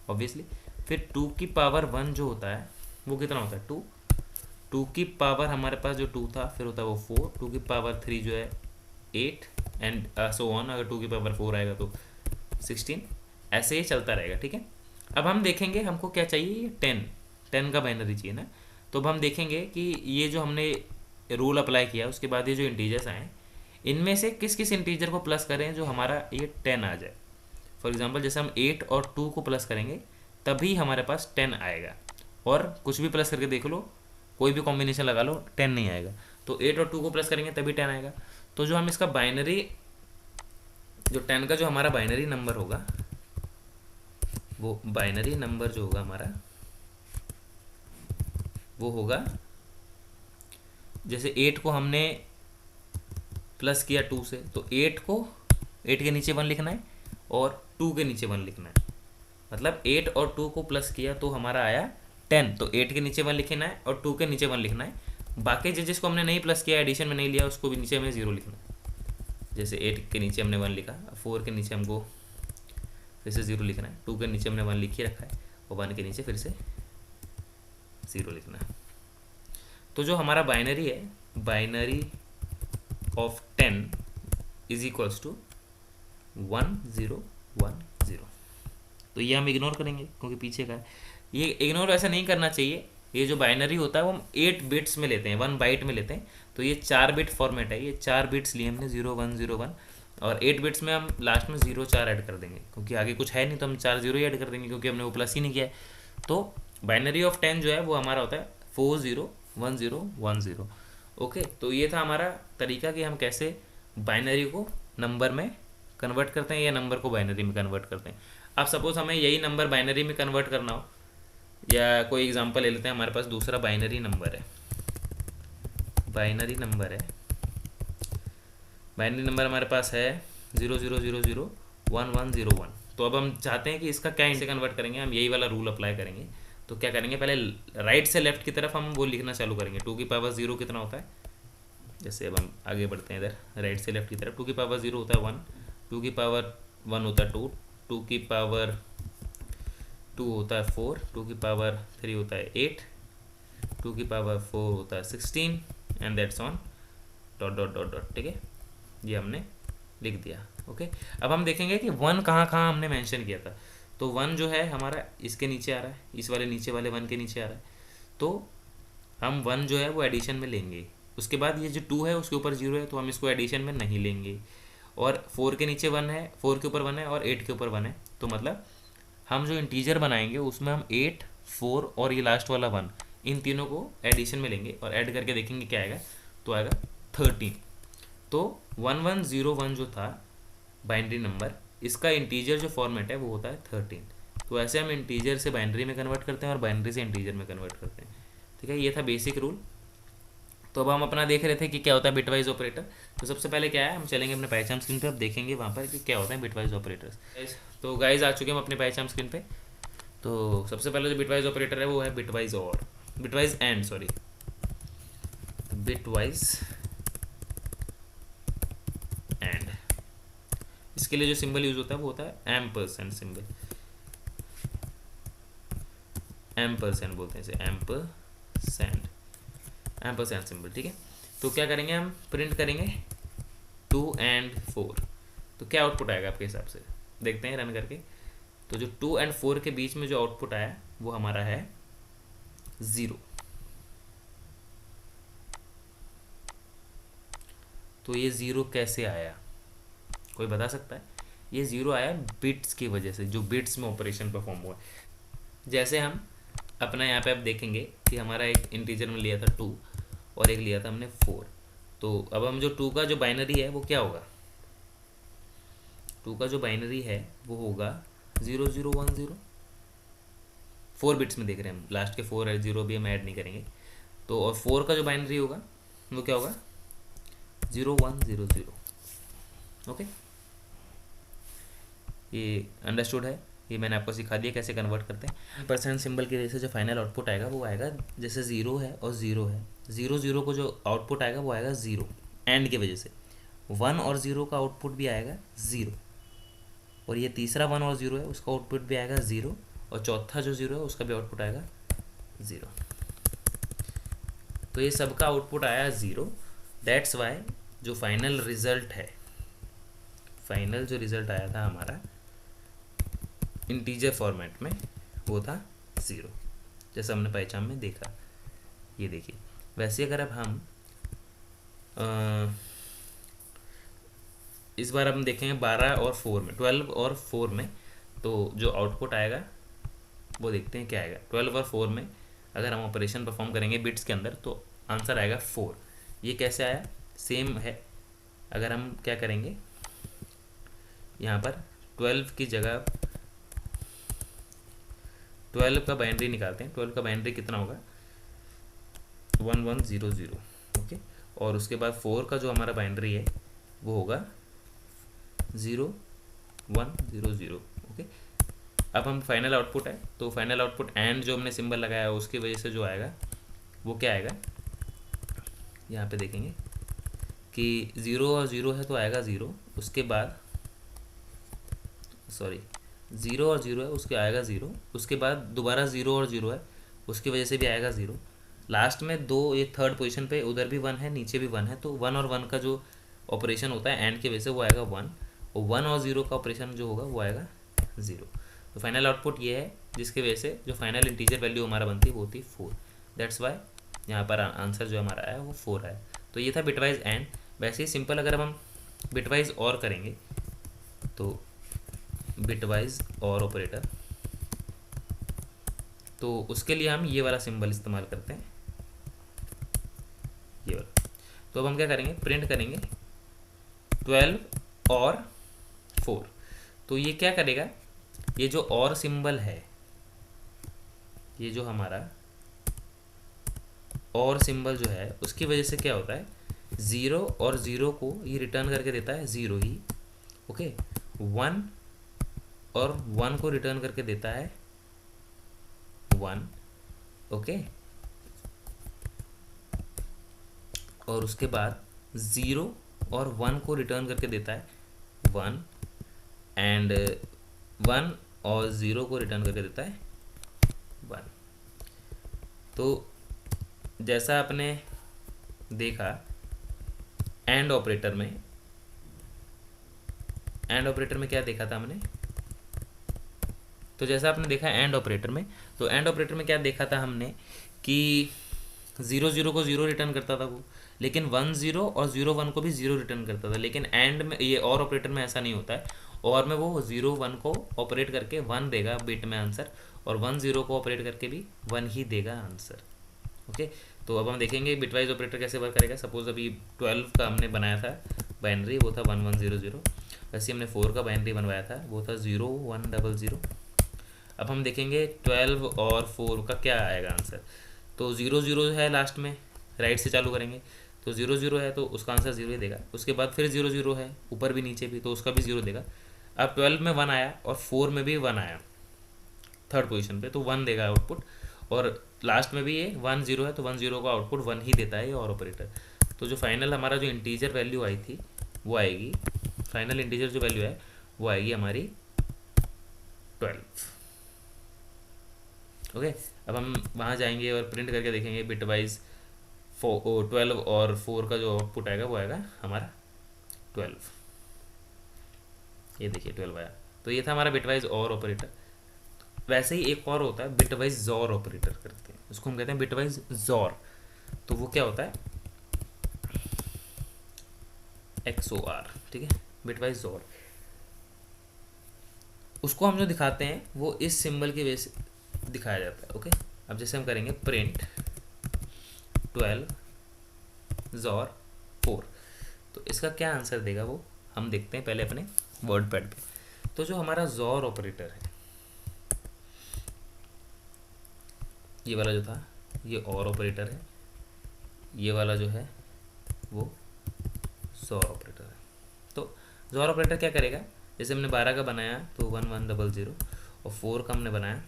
ऑब्वियसली। फिर 2 की पावर 1 जो होता है वो कितना होता है, 2। 2 की पावर हमारे पास जो 2 था फिर होता है वो 4, 2 की पावर 3 जो है 8 एंड सो ऑन, अगर 2 की पावर 4 आएगा तो 16, ऐसे ही चलता रहेगा, ठीक है। अब हम देखेंगे हमको क्या चाहिए, 10 का बाइनरी चाहिए ना। तो अब हम देखेंगे कि ये जो हमने रूल अप्लाई किया उसके बाद ये जो इंटीजर्स आए, इनमें से किस किस इंटीजर को प्लस करें जो हमारा ये 10 आ जाए। फॉर एग्जांपल जैसे हम 8 और 2 को प्लस करेंगे तभी हमारे पास 10 आएगा, और कुछ भी प्लस करके देख लो, कोई भी कॉम्बिनेशन लगा लो, 10 नहीं आएगा। तो 8 और 2 को प्लस करेंगे तभी 10 आएगा। तो जो हम इसका बाइनरी, जो 10 का जो हमारा बाइनरी नंबर होगा, वो बाइनरी नंबर जो होगा हमारा वो होगा, जैसे 8 को हमने प्लस किया 2 से, तो 8 के नीचे 1 लिखना है और 2 के नीचे 1 लिखना है। मतलब 8 और 2 को प्लस किया तो हमारा आया 10, तो 8 के नीचे 1 लिखना है और 2 के नीचे 1 लिखना है। बाकी जिसको हमने नहीं प्लस किया, एडिशन में नहीं लिया, उसको भी नीचे हमें 0 लिखना है। जैसे 8 के नीचे हमने 1 लिखा, 4 के नीचे हमको फिर से 0 लिखना है, 2 के नीचे हमने 1 लिख ही रखा है और 1 के नीचे फिर से 0 लिखना है। तो जो हमारा बाइनरी है, binary of 10 is equals to 1 0 1 0। तो ये हम इग्नोर करेंगे क्योंकि पीछे का है। ये इग्नोर ऐसा नहीं करना चाहिए, ये जो बाइनरी होता है वो हम 8 बिट्स में लेते हैं, 1 बाइट में लेते हैं। तो ये 4 बिट फॉर्मेट है, ये 4 बिट्स लिए हमने 0 1 0 1, और 8 बिट्स में हम लास्ट में 0 4 ऐड कर देंगे, क्योंकि आगे कुछ है नहीं तो हम 4 0 ही ऐड कर देंगे, क्योंकि हमने वो प्लस ही नहीं किया है। तो बाइनरी ऑफ 10 जो है वो हमारा होता है 4 0 1 0 1 0। ओके, तो ये था हमारा तरीका कि हम कैसे बाइनरी को नंबर में कन्वर्ट करते हैं या नंबर को बाइनरी में कन्वर्ट करते हैं। अब सपोज हमें यही नंबर बाइनरी में कन्वर्ट करना हो, या कोई एग्जांपल ले लेते हैं, हमारे पास दूसरा बाइनरी नंबर है, बाइनरी नंबर हमारे पास है 0 0 0 0 1 1 0 1। तो अब हम चाहते हैं कि इसका क्या इनसे कन्वर्ट करेंगे, हम यही वाला रूल अप्लाई करेंगे। तो क्या करेंगे, पहले राइट से लेफ्ट की तरफ हम वो लिखना चालू करेंगे। 2 की पावर 0 कितना होता है, जैसे अब हम आगे बढ़ते हैं इधर राइट से लेफ्ट की तरफ। 2 की पावर 0 होता है 1, 2 की पावर 1 होता है 2, 2 की पावर 2 होता है 4, 2 की पावर 3 होता है 8, 2 की पावर 4 होता है 16 and that's on, dot dot dot dot. ठीक है, ये हमने लिख दिया। ओके, अब हम देखेंगे कि 1 कहाँ कहाँ हमने मेंशन किया था। तो 1 जो है हमारा इसके नीचे आ रहा है, इस वाले नीचे वाले 1 के नीचे आ रहा है, तो हम 1 जो है वो एडिशन में लेंगे। उसके बाद ये जो 2 है उसके ऊपर 0 है, तो हम इसको एडिशन में नहीं लेंगे। और 4 के नीचे 1 है, 4 के ऊपर 1 है, और 8 के ऊपर 1 है। तो मतलब हम जो इंटीजर बनाएंगे उसमें हम 8 4 और ये लास्ट वाला 1, इन तीनों को एडिशन में लेंगे और ऐड करके देखेंगे क्या आएगा, तो आएगा 13। तो 1101 जो था बाइनरी नंबर, इसका इंटीजर जो फॉर्मेट है वो होता है 13। तो ऐसे हम इंटीजर से बाइनरी में कन्वर्ट करते हैं और बाइनरी से इंटीजर में कन्वर्ट करते हैं। ठीक है, ये था बेसिक रूल। तो अब हम अपना देख रहे थे कि क्या होता है बिटवाइज ऑपरेटर। तो सबसे पहले क्या है, हम चलेंगे अपने पाइथन स्क्रीन पे, अब देखेंगे वहाँ पर कि क्या होता है बिटवाइज ऑपरेटर्स। तो गाइज आ चुके हम अपने पाइथन स्क्रीन पे। तो सबसे पहले जो बिटवाइज ऑपरेटर है वो है bitwise and, sorry, bitwise and. इसके लिए जो सिंबल यूज होता है वो होता है एम्परसेंड सिंबल, एम्परसेंड बोलते हैं इसे, एम्परसेंड सिंबल। ठीक है, तो क्या करेंगे, हम प्रिंट करेंगे 2 and 4। तो क्या आउटपुट आएगा आपके हिसाब से, देखते हैं रन करके। तो जो 2 and 4 के बीच में जो आउटपुट आया वो हमारा है 0। तो ये 0 कैसे आया, कोई बता सकता है? ये 0 आया बिट्स की वजह से, जो बिट्स में ऑपरेशन परफॉर्म हुआ। जैसे हम अपना यहाँ पे अब देखेंगे कि हमारा एक इंटीजर में लिया था 2 और एक लिया था हमने 4। तो अब हम जो 2 का जो बाइनरी है वो क्या होगा, 2 का जो बाइनरी है वो होगा 0010। 4 बिट्स में देख रहे हैं हम, लास्ट के 4 है, 0 भी हम ऐड नहीं करेंगे। तो और 4 का जो बाइनरी होगा वो क्या होगा 0100। ओके, ये अंडरस्टूड है, ये मैंने आपको सिखा दिया कैसे कन्वर्ट करते हैं। परसेंट सिंबल की वजह से जो फाइनल आउटपुट आएगा वो आएगा जैसे 0 है और 0 है, 0 को जो आउटपुट आएगा वो आएगा 0 एंड की वजह से। 1 और 0 का आउटपुट भी आएगा 0, और ये तीसरा 1 और 0 है उसका आउटपुट भी आएगा 0, और चौथा जो 0 है उसका भी आउटपुट आएगा 0। तो ये सबका आउटपुट आया 0। दैट्स वाई जो फाइनल रिजल्ट है, फाइनल जो रिजल्ट आया था हमारा इंटीजर फॉर्मेट में वो था 0, जैसा हमने पहचान में देखा। ये देखिए, वैसे अगर अब हम इस बार हम देखेंगे 12 और 4 में, 12 और 4 में, तो जो आउटपुट आएगा वो देखते हैं क्या आएगा। 12 और 4 में अगर हम ऑपरेशन परफॉर्म करेंगे बिट्स के अंदर तो आंसर आएगा 4। ये कैसे आया, सेम है। अगर हम क्या करेंगे यहाँ पर 12 की जगह 12 का बाइनरी निकालते हैं। 12 का बाइनरी कितना होगा 1100। ओके, और उसके बाद 4 का जो हमारा बाइनरी है वो होगा 0100। ओके, अब हम फाइनल आउटपुट है तो फाइनल आउटपुट एंड जो हमने सिंबल लगाया है उसकी वजह से जो आएगा वो क्या आएगा, यहाँ पे देखेंगे कि 0 और 0 है तो आएगा 0, उसके बाद 0 और 0 है उसके आएगा 0, उसके बाद दोबारा 0 और 0 है उसकी वजह से भी आएगा 0। लास्ट में दो, ये थर्ड पोजीशन पे उधर भी 1 है नीचे भी 1 है, तो 1 और 1 का जो ऑपरेशन होता है एंड की वजह से वो आएगा 1, और 1 और 0 का ऑपरेशन जो होगा वो आएगा 0। तो फाइनल आउटपुट ये है जिसकी वजह से जो फाइनल इंटीजर वैल्यू हमारा बनती है वो होती है 4। दैट्स वाई यहाँ पर आंसर जो हमारा आया वो 4 आया। तो ये था बिटवाइज एंड। वैसे ही सिंपल अगर हम बिटवाइज और करेंगे तो बिटवाइज और ऑपरेटर, तो उसके लिए हम ये वाला सिंबल इस्तेमाल करते हैं, ये वाला। तो अब हम क्या करेंगे, प्रिंट करेंगे 12 और 4। तो ये क्या करेगा, ये जो और सिंबल है, ये जो हमारा और सिंबल जो है उसकी वजह से क्या होता है 0 और 0 को ये रिटर्न करके देता है 0 ही। ओके, 1 और 1 को रिटर्न करके देता है 1। ओके, और उसके बाद 0 और 1 को रिटर्न करके देता है 1, एंड 1 और 0 को रिटर्न करके देता है 1। तो जैसा आपने देखा एंड ऑपरेटर में, एंड ऑपरेटर में क्या देखा था हमने, तो जैसा आपने देखा एंड ऑपरेटर में, तो एंड ऑपरेटर में क्या देखा था हमने कि 0 को 0 रिटर्न करता था वो, लेकिन 1 0 और 0 1 को भी 0 रिटर्न करता था। लेकिन एंड में, ये और ऑपरेटर में ऐसा नहीं होता है। और में वो 0 1 को ऑपरेट करके 1 देगा बिट में आंसर, और 1 0 को ऑपरेट करके भी 1 ही देगा आंसर। ओके, तो अब हम देखेंगे बिटवाइज ऑपरेटर कैसे वर्क करेगा। सपोज अभी 12 का हमने बनाया था बाइनरी, वो था 1100। वैसे हमने 4 का बाइनरी बनवाया था, वो था 0100। अब हम देखेंगे 12 और 4 का क्या आएगा आंसर। तो 00 है लास्ट में, राइट से चालू करेंगे तो 00 है तो उसका आंसर 0 ही देगा। उसके बाद फिर 00 है ऊपर भी नीचे भी, तो उसका भी 0 देगा। अब 12 में 1 आया और 4 में भी 1 आया थर्ड पोजीशन पे, तो 1 देगा आउटपुट। और लास्ट में भी ये 1 0 है तो 1 0 का आउटपुट 1 ही देता है ये और ऑपरेटर। तो जो फाइनल हमारा जो इंटीजर वैल्यू आई थी वो आएगी, फाइनल इंटीजर जो वैल्यू है वो आएगी हमारी 12। ओके, अब हम वहाँ जाएंगे और प्रिंट करके देखेंगे बिटवाइज 12 और 4 का जो आउटपुट आएगा वो आएगा हमारा 12। ये देखिए 12 आया। तो ये था हमारा बिटवाइज और ऑपरेटर। वैसे ही एक और होता है बिटवाइज जॉर ऑपरेटर करते हैं, उसको हम कहते हैं बिटवाइज जॉर। तो वो क्या होता है XOR, ठीक है, बिटवाइज जॉर। उसको हम जो दिखाते हैं वो इस सिंबल की वजह से दिखाया जाता है। ओके, अब जैसे हम करेंगे प्रिंट 12 XOR 4, तो इसका क्या आंसर देगा वो हम देखते हैं पहले अपने वर्ड पैड पे। तो जो हमारा XOR ऑपरेटर है, ये वाला जो था ये OR ऑपरेटर है, ये वाला जो है वो XOR ऑपरेटर है। तो XOR ऑपरेटर क्या करेगा, जैसे हमने 12 का बनाया तो 1100 और 4 का हमने बनाया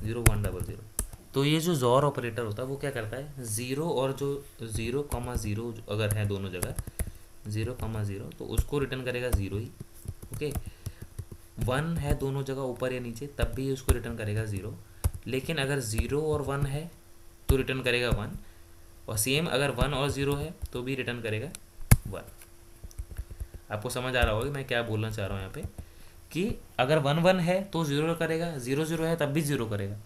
0100, तो ये जो XOR ऑपरेटर होता है वो क्या करता है, ज़ीरो और जो 0,0 अगर है दोनों जगह 0,0 तो उसको रिटर्न करेगा ज़ीरो ही। ओके, 1 है दोनों जगह ऊपर या नीचे तब भी उसको रिटर्न करेगा ज़ीरो, लेकिन अगर 0 और 1 है तो रिटर्न करेगा 1, और सेम अगर 1 और 0 है तो भी रिटर्न करेगा 1। आपको समझ आ रहा होगा कि मैं क्या बोलना चाह रहा हूँ यहाँ पे, कि अगर 1 1 है तो 0 करेगा, 0 0 है तब भी 0 करेगा,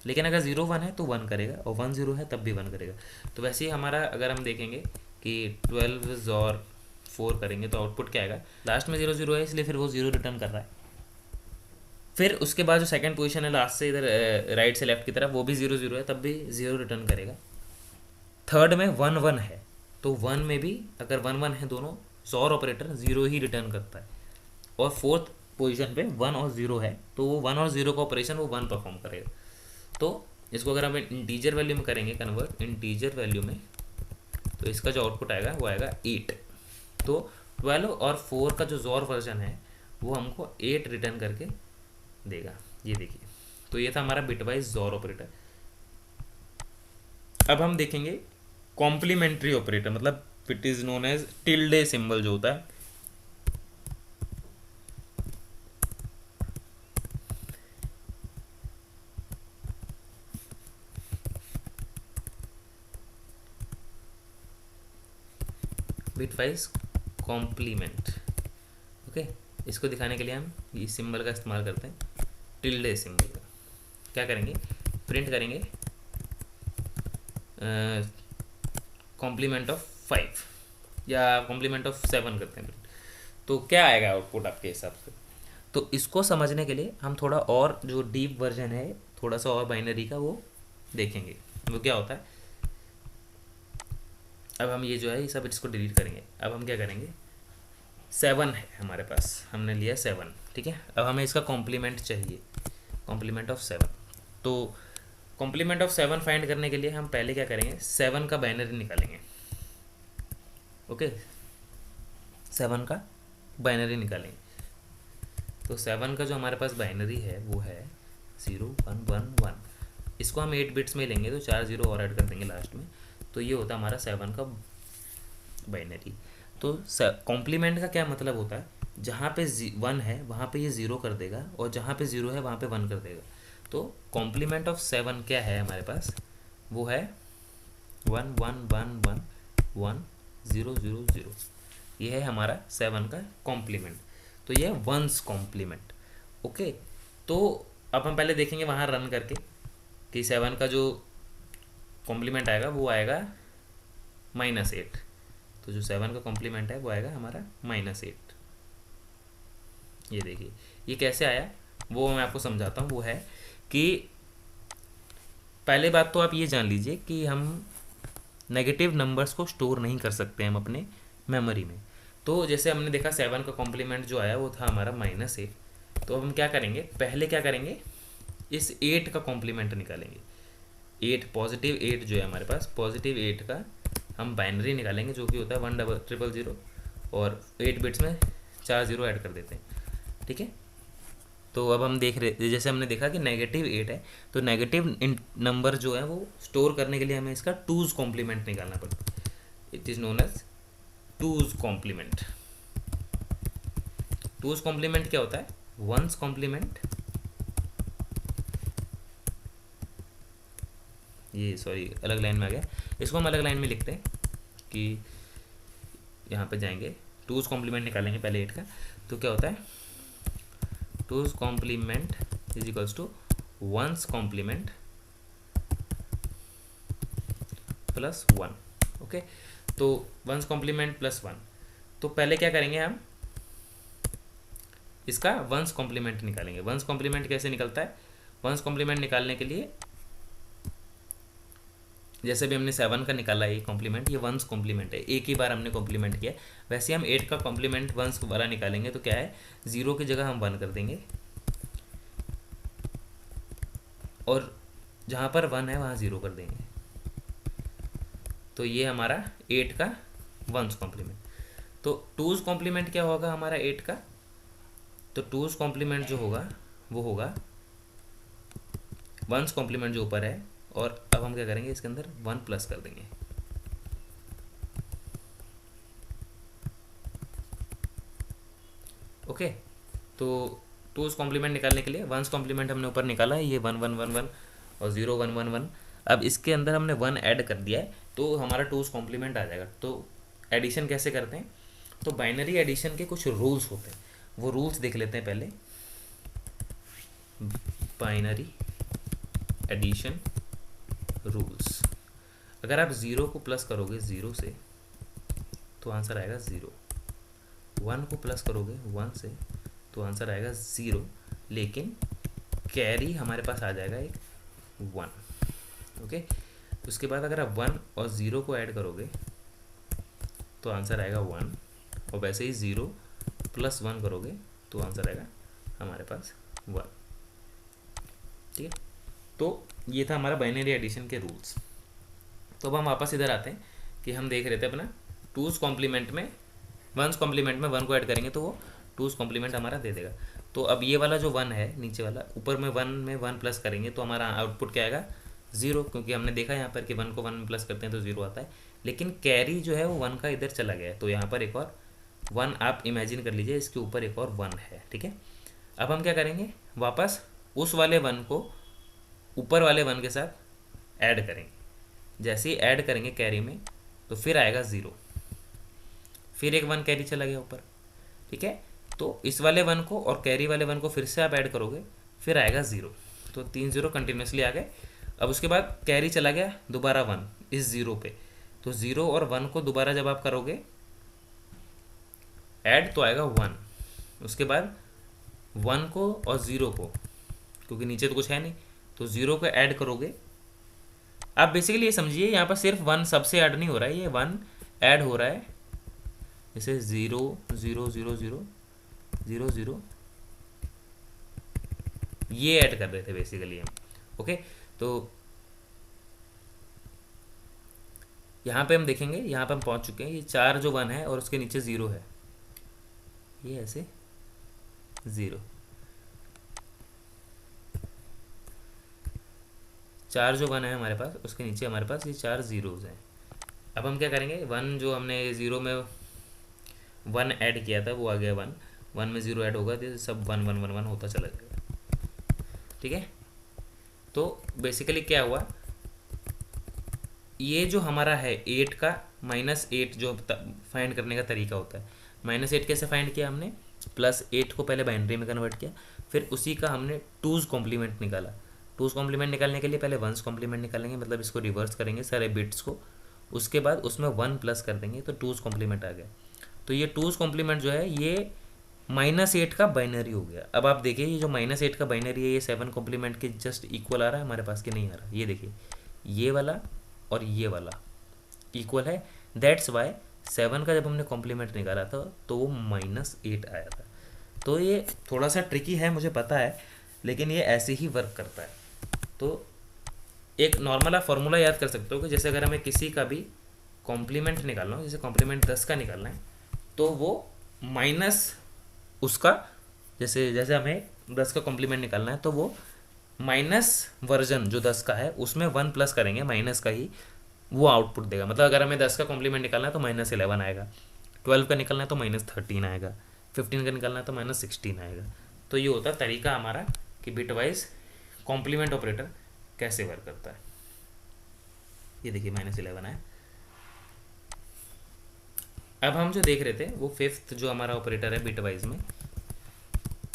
लेकिन अगर 0 1 है तो 1 करेगा, और 1 0 है तब भी 1 करेगा। तो वैसे ही हमारा अगर हम देखेंगे कि 12 XOR 4 करेंगे तो आउटपुट क्या आएगा, लास्ट में 0 0 है इसलिए फिर वो 0 रिटर्न कर रहा है। फिर उसके बाद जो सेकंड पोजीशन है लास्ट से इधर राइट से लेफ्ट की तरफ, वो भी 0 0 है तब भी 0 रिटर्न करेगा। थर्ड में 1 1 है तो 1 में भी अगर 1 1 है दोनों, XOR ऑपरेटर 0 ही रिटर्न करता है। और फोर्थ पोजीशन पे 1 और 0 है तो वो 1 और 0 का ऑपरेशन वो 1 परफॉर्म करेगा। तो इसको अगर हम इंटीजर वैल्यू में करेंगे कन्वर्ट इंटीजर वैल्यू में, तो इसका जो आउटपुट आएगा वो आएगा 8। तो 12 और 4 का जो XOR वर्जन है वो हमको 8 रिटर्न करके देगा। ये देखिए, तो ये था हमारा बिटवाइज XOR ऑपरेटर। अब हम देखेंगे कॉम्प्लीमेंट्री ऑपरेटर, मतलब it is known as tilde symbol जो होता है। Bitwise complement. ओके, इसको दिखाने के लिए हम इस सिंबल का इस्तेमाल करते हैं, टिल्डे सिंबल का। क्या करेंगे, प्रिंट करेंगे कॉम्प्लीमेंट ऑफ 5 या कॉम्प्लीमेंट ऑफ 7 करते हैं प्रिंट, तो क्या आएगा आउटपुट आपके हिसाब से। तो इसको समझने के लिए हम थोड़ा और जो डीप वर्जन है थोड़ा सा और बाइनरी का वो देखेंगे, वो क्या होता है। अब हम ये जो है ये सब इसको डिलीट करेंगे। अब हम क्या करेंगे, 7 है हमारे पास, हमने लिया 7, ठीक है। अब हमें इसका कॉम्प्लीमेंट चाहिए, कॉम्प्लीमेंट ऑफ 7। तो कॉम्प्लीमेंट ऑफ 7 फाइंड करने के लिए हम पहले क्या करेंगे, 7 का बाइनरी निकालेंगे। ओके, 7 का बाइनरी निकालेंगे। तो 7 का जो हमारे पास बाइनरी है वो है 0 1 1 1। इसको हम 8 बिट्स में लेंगे तो 4 0 और ऐड कर देंगे लास्ट में, तो ये होता है हमारा 7 का बाइनरी। तो कॉम्प्लीमेंट का क्या मतलब होता है, जहाँ पे 1 है वहाँ पे ये 0 कर देगा, और जहाँ पे 0 है वहाँ पे 1 कर देगा। तो कॉम्प्लीमेंट ऑफ 7 क्या है हमारे पास, वो है 1 1 1 1 1 0 0 0। ये है हमारा 7 का कॉम्प्लीमेंट। तो ये है वंस कॉम्प्लीमेंट। ओके, तो अब हम पहले देखेंगे वहाँ रन करके कि 7 का जो कॉम्प्लीमेंट आएगा वो आएगा -8। तो जो 7 का कॉम्प्लीमेंट है वो आएगा हमारा -8। ये देखिए, ये कैसे आया वो मैं आपको समझाता हूँ। वो है कि पहले बात तो आप ये जान लीजिए कि हम नेगेटिव नंबर्स को स्टोर नहीं कर सकते हम अपने मेमोरी में। तो जैसे हमने देखा 7 का कॉम्प्लीमेंट जो आया वो था हमारा -8। तो अब हम क्या करेंगे, पहले क्या करेंगे, इस 8 का कॉम्प्लीमेंट निकालेंगे। 8 पॉजिटिव 8 जो है हमारे पास, पॉजिटिव 8 का हम बाइनरी निकालेंगे जो कि होता है 10000, और 8 बिट्स में 4 0 ऐड कर देते हैं, ठीक है। तो अब हम देख रहे, जैसे हमने देखा कि नेगेटिव 8 है, तो नेगेटिव नंबर जो है वो स्टोर करने के लिए हमें इसका 2's कॉम्प्लीमेंट निकालना पड़ता है। It is known as 2's complement. 2's complement क्या होता है, 1's कॉम्प्लीमेंट, ये सॉरी अलग लाइन में आ गया, इसको हम अलग लाइन में लिखते हैं कि यहाँ पे जाएंगे 2's कॉम्प्लीमेंट निकालेंगे पहले 8 का। तो क्या होता है, 2's complement is equals to 1's complement plus 1। Okay, तो 1's कॉम्प्लीमेंट प्लस 1। तो पहले क्या करेंगे, हम इसका 1's कॉम्प्लीमेंट निकालेंगे। 1's कॉम्प्लीमेंट कैसे निकलता है, वंस कॉम्प्लीमेंट निकालने के लिए जैसे भी हमने 7 का निकाला ये कॉम्प्लीमेंट, ये वंस कॉम्प्लीमेंट है, एक ही बार हमने कॉम्प्लीमेंट किया। वैसे हम 8 का कॉम्प्लीमेंट वंस वाला निकालेंगे तो क्या है, 0 की जगह हम 1 कर देंगे, और जहाँ पर 1 है वहाँ 0 कर देंगे। तो ये हमारा 8 का वंस कॉम्प्लीमेंट। तो टूज कॉम्प्लीमेंट क्या होगा हमारा 8 का, तो टूज कॉम्प्लीमेंट जो होगा वो होगा वंस कॉम्प्लीमेंट जो ऊपर है, और अब हम क्या करेंगे इसके अंदर 1 प्लस कर देंगे। ओके, तो टूज कॉम्प्लीमेंट निकालने के लिए वंस कॉम्प्लीमेंट हमने ऊपर निकाला है, ये 1 1 1 1 और 0 1 1 1। अब इसके अंदर हमने 1 ऐड कर दिया है तो हमारा टूज कॉम्प्लीमेंट आ जाएगा। तो एडिशन कैसे करते हैं, तो बाइनरी एडिशन के कुछ रूल्स होते हैं, वो रूल्स देख लेते हैं पहले। बाइनरी एडिशन रूल्स, अगर आप 0 को प्लस करोगे 0 से तो आंसर आएगा 0, 1 को प्लस करोगे 1 से तो आंसर आएगा 0, लेकिन कैरी हमारे पास आ जाएगा एक 1। ओके, उसके बाद अगर आप 1 और 0 को ऐड करोगे तो आंसर आएगा 1, और वैसे ही 0 प्लस 1 करोगे तो आंसर आएगा हमारे पास 1। ठीक है, तो ये था हमारा बाइनरी एडिशन के रूल्स। तो अब हम वापस इधर आते हैं कि हम देख रहे थे अपना टूज कॉम्प्लीमेंट में, वंस कॉम्प्लीमेंट में 1 को ऐड करेंगे तो वो टूज कॉम्प्लीमेंट हमारा दे देगा। तो अब ये वाला जो 1 है नीचे वाला, ऊपर में 1 में 1 प्लस करेंगे तो हमारा आउटपुट क्या आएगा 0, क्योंकि हमने देखा यहाँ पर कि 1 को 1 में प्लस करते हैं तो 0 आता है, लेकिन कैरी जो है वो 1 का इधर चला गया है, तो यहाँ पर एक और 1 आप इमेजिन कर लीजिए, इसके ऊपर एक और 1 है। ठीक है, अब हम क्या करेंगे, वापस उस वाले 1 को ऊपर वाले 1 के साथ ऐड करेंगे। जैसे ही ऐड करेंगे कैरी में तो फिर आएगा 0, फिर एक 1 कैरी चला गया ऊपर। ठीक है, तो इस वाले 1 को और कैरी वाले 1 को फिर से आप ऐड करोगे, फिर आएगा 0, तो 3 0 कंटिन्यूसली आ गए। अब उसके बाद कैरी चला गया दोबारा 1 इस 0 पे, तो 0 और 1 को दोबारा जब आप करोगे ऐड तो आएगा 1, उसके बाद 1 को और 0 को, क्योंकि नीचे तो कुछ है नहीं, तो 0 को ऐड करोगे। आप बेसिकली ये समझिए यहाँ पर सिर्फ 1 सबसे ऐड नहीं हो रहा है, ये 1 ऐड हो रहा है, जैसे 0 0 0 0 0 0 ये ऐड कर रहे थे बेसिकली हम। ओके, तो यहाँ पे हम देखेंगे, यहाँ पे हम पहुँच चुके हैं, ये 4 जो 1 है और उसके नीचे 0 है, ये ऐसे 0, 4 जो 1 है हमारे पास उसके नीचे हमारे पास ये 4 जीरोज़ हैं। अब हम क्या करेंगे, 1 जो हमने 0 में 1 ऐड किया था वो आ गया 1, 1 में 0 ऐड होगा तो सब 1 1 1 1 होता चला जाएगा। ठीक है, तो बेसिकली क्या हुआ, ये जो हमारा है 8 का -8 जो फाइंड करने का तरीका होता है, -8 कैसे फाइंड किया हमने, +8 को पहले बाइनरी में कन्वर्ट किया, फिर उसी का हमने टूज कॉम्प्लीमेंट निकाला। टूज कॉम्प्लीमेंट निकालने के लिए पहले वंस कॉम्प्लीमेंट निकालेंगे, मतलब इसको रिवर्स करेंगे सारे बिट्स को, उसके बाद उसमें 1 प्लस कर देंगे तो टूज कॉम्प्लीमेंट आ गया। तो ये टूज कॉम्प्लीमेंट जो है ये -8 का बाइनरी हो गया। अब आप देखिए ये जो -8 का बाइनरी है ये 7 कॉम्प्लीमेंट के जस्ट इक्वल आ रहा है हमारे पास कि नहीं आ रहा, ये देखिए ये वाला और ये वाला इक्वल है, दैट्स वाई 7 का जब हमने कॉम्प्लीमेंट निकाला था तो वो -8 आया था। तो ये थोड़ा सा ट्रिकी है मुझे पता है, लेकिन ये ऐसे ही वर्क करता है। तो एक नॉर्मल आप फार्मूला याद कर सकते हो कि जैसे अगर हमें किसी का भी कॉम्प्लीमेंट निकालना हो, जैसे कॉम्प्लीमेंट 10 का निकालना है तो वो माइनस उसका, जैसे जैसे हमें 10 का कॉम्प्लीमेंट निकालना है तो वो माइनस वर्जन जो 10 का है उसमें 1 प्लस करेंगे माइनस का ही, वो आउटपुट देगा। मतलब अगर हमें 10 का कॉम्प्लीमेंट निकालना है तो -11 आएगा, 12 का निकालना है तो -13 आएगा, 15 का निकालना है तो -16 आएगा। तो ये होता है तरीका हमारा कि बिट वाइज कॉम्प्लीमेंट ऑपरेटर कैसे वर्क करता है। ये देखिए -11 है। अब हम जो देख रहे थे वो 5th जो हमारा ऑपरेटर है बिट वाइज में,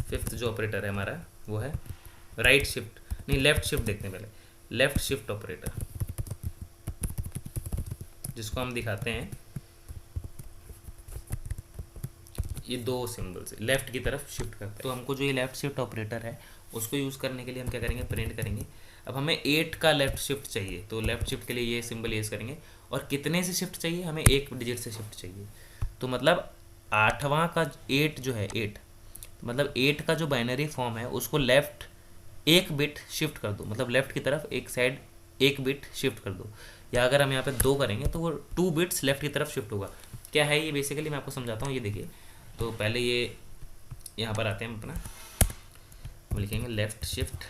5th जो ऑपरेटर है हमारा वो है राइट शिफ्ट, नहीं लेफ्ट शिफ्ट देखते हैं पहले, लेफ्ट शिफ्ट ऑपरेटर, जिसको हम दिखाते हैं ये 2 सिंबल से लेफ्ट की तरफ शिफ्ट करते हैं। तो हमको जो ये लेफ्ट शिफ्ट ऑपरेटर है उसको यूज़ करने के लिए हम क्या करेंगे, प्रिंट करेंगे। अब हमें 8 का लेफ़्ट शिफ्ट चाहिए, तो लेफ़्ट शिफ्ट के लिए ये सिंबल यूज़ करेंगे। और कितने से शिफ्ट चाहिए, हमें 1 डिजिट से शिफ्ट चाहिए। तो मतलब 8वां का 8 जो है 8, मतलब 8 का जो बाइनरी फॉर्म है उसको लेफ़्ट 1 बिट शिफ्ट कर दो, मतलब लेफ़्ट की तरफ एक साइड 1 बिट शिफ्ट कर दो। या अगर हम यहाँ पे 2 करेंगे तो वो 2 बिट्स लेफ़्ट की तरफ शिफ्ट होगा। क्या है ये बेसिकली, मैं आपको समझाता हूँ। ये देखिए, तो पहले ये यहाँ पर आते हैं अपना, हम लिखेंगे लेफ़्ट शिफ्ट।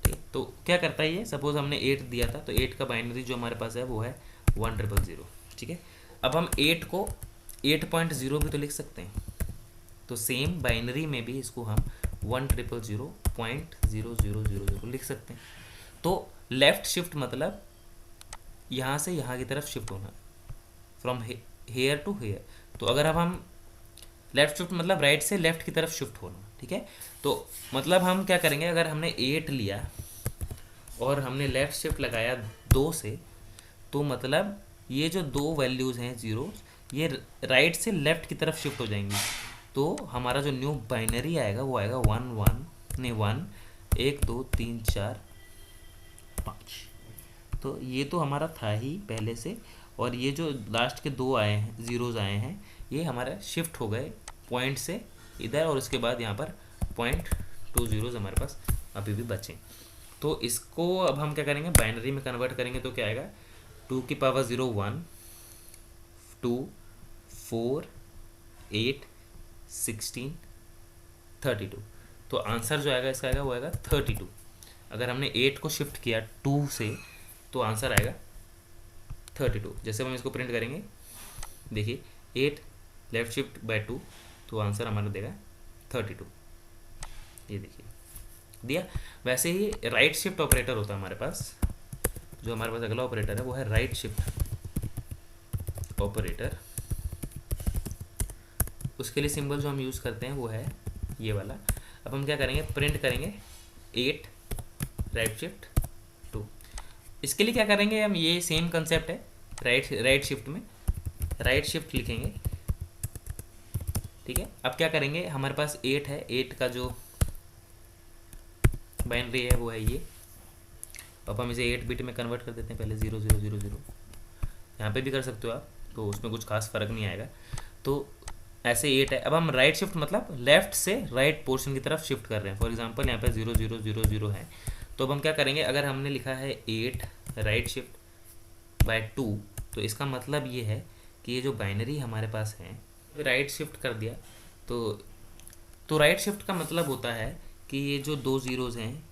ठीक, तो क्या करता है ये, सपोज हमने 8 दिया था, तो 8 का बाइनरी जो हमारे पास है वो है 1000। ठीक है, अब हम 8 को 8.0 भी तो लिख सकते हैं, तो सेम बाइनरी में भी इसको हम 10000.0000 लिख सकते हैं। तो लेफ़्ट शिफ्ट मतलब यहाँ से यहाँ की तरफ शिफ्ट होना, फ्रॉम हेयर टू हेयर। तो अगर अब हम लेफ़्ट शिफ्ट मतलब राइट से लेफ़्ट की तरफ शिफ्ट होना। ठीक है, तो मतलब हम क्या करेंगे, अगर हमने 8 लिया और हमने लेफ़्ट शिफ्ट लगाया 2 से, तो मतलब ये जो 2 वैल्यूज़ हैं जीरो, ये राइट से लेफ़्ट की तरफ शिफ्ट हो जाएंगी। तो हमारा जो न्यू बाइनरी आएगा वो आएगा 1 1 2 3 4 5। तो ये तो हमारा था ही पहले से, और ये जो लास्ट के 2 आए हैं, ज़ीरोज़ आए हैं, ये हमारा शिफ्ट हो गए पॉइंट से इधर, और उसके बाद यहाँ पर 0.2 हमारे पास अभी भी बचे। तो इसको अब हम क्या करेंगे, बाइनरी में कन्वर्ट करेंगे। तो क्या आएगा, 2 की पावर 0 1 2 4 8 16 32। तो आंसर जो आएगा इसका आएगा वो आएगा 32। अगर हमने 8 को शिफ्ट किया 2 से, तो आंसर आएगा 32। जैसे हम इसको प्रिंट करेंगे, देखिए 8 लेफ्ट शिफ्ट बाय 2, तो आंसर हमारा देगा 32। ये देखिए दिया। वैसे ही राइट शिफ्ट ऑपरेटर होता है हमारे पास। जो हमारे पास अगला ऑपरेटर है वो है राइट शिफ्ट ऑपरेटर। उसके लिए सिंबल जो हम यूज़ करते हैं वो है ये वाला। अब हम क्या करेंगे, प्रिंट करेंगे 8 राइट शिफ्ट 2। इसके लिए क्या करेंगे हम, ये सेम कंसेप्ट है, राइट शिफ्ट में राइट शिफ्ट लिखेंगे। ठीक है, अब क्या करेंगे, हमारे पास 8 है, 8 का जो बाइनरी है वो है ये। अब हम इसे 8 बिट में कन्वर्ट कर देते हैं, पहले 0 0 0 0। यहाँ पे भी कर सकते हो आप, तो उसमें कुछ खास फ़र्क नहीं आएगा। तो ऐसे 8 है। अब हम राइट शिफ्ट मतलब लेफ़्ट से राइट पोर्शन की तरफ शिफ्ट कर रहे हैं। फॉर एग्जांपल यहाँ पे 0 0 0 0 है, तो अब हम क्या करेंगे, अगर हमने लिखा है 8 राइट शिफ्ट बाय 2, तो इसका मतलब ये है कि ये जो बाइनरी हमारे पास है राइट शिफ्ट कर दिया। तो राइट शिफ्ट का मतलब होता है कि ये जो 2 ज़ीरोज़ हैं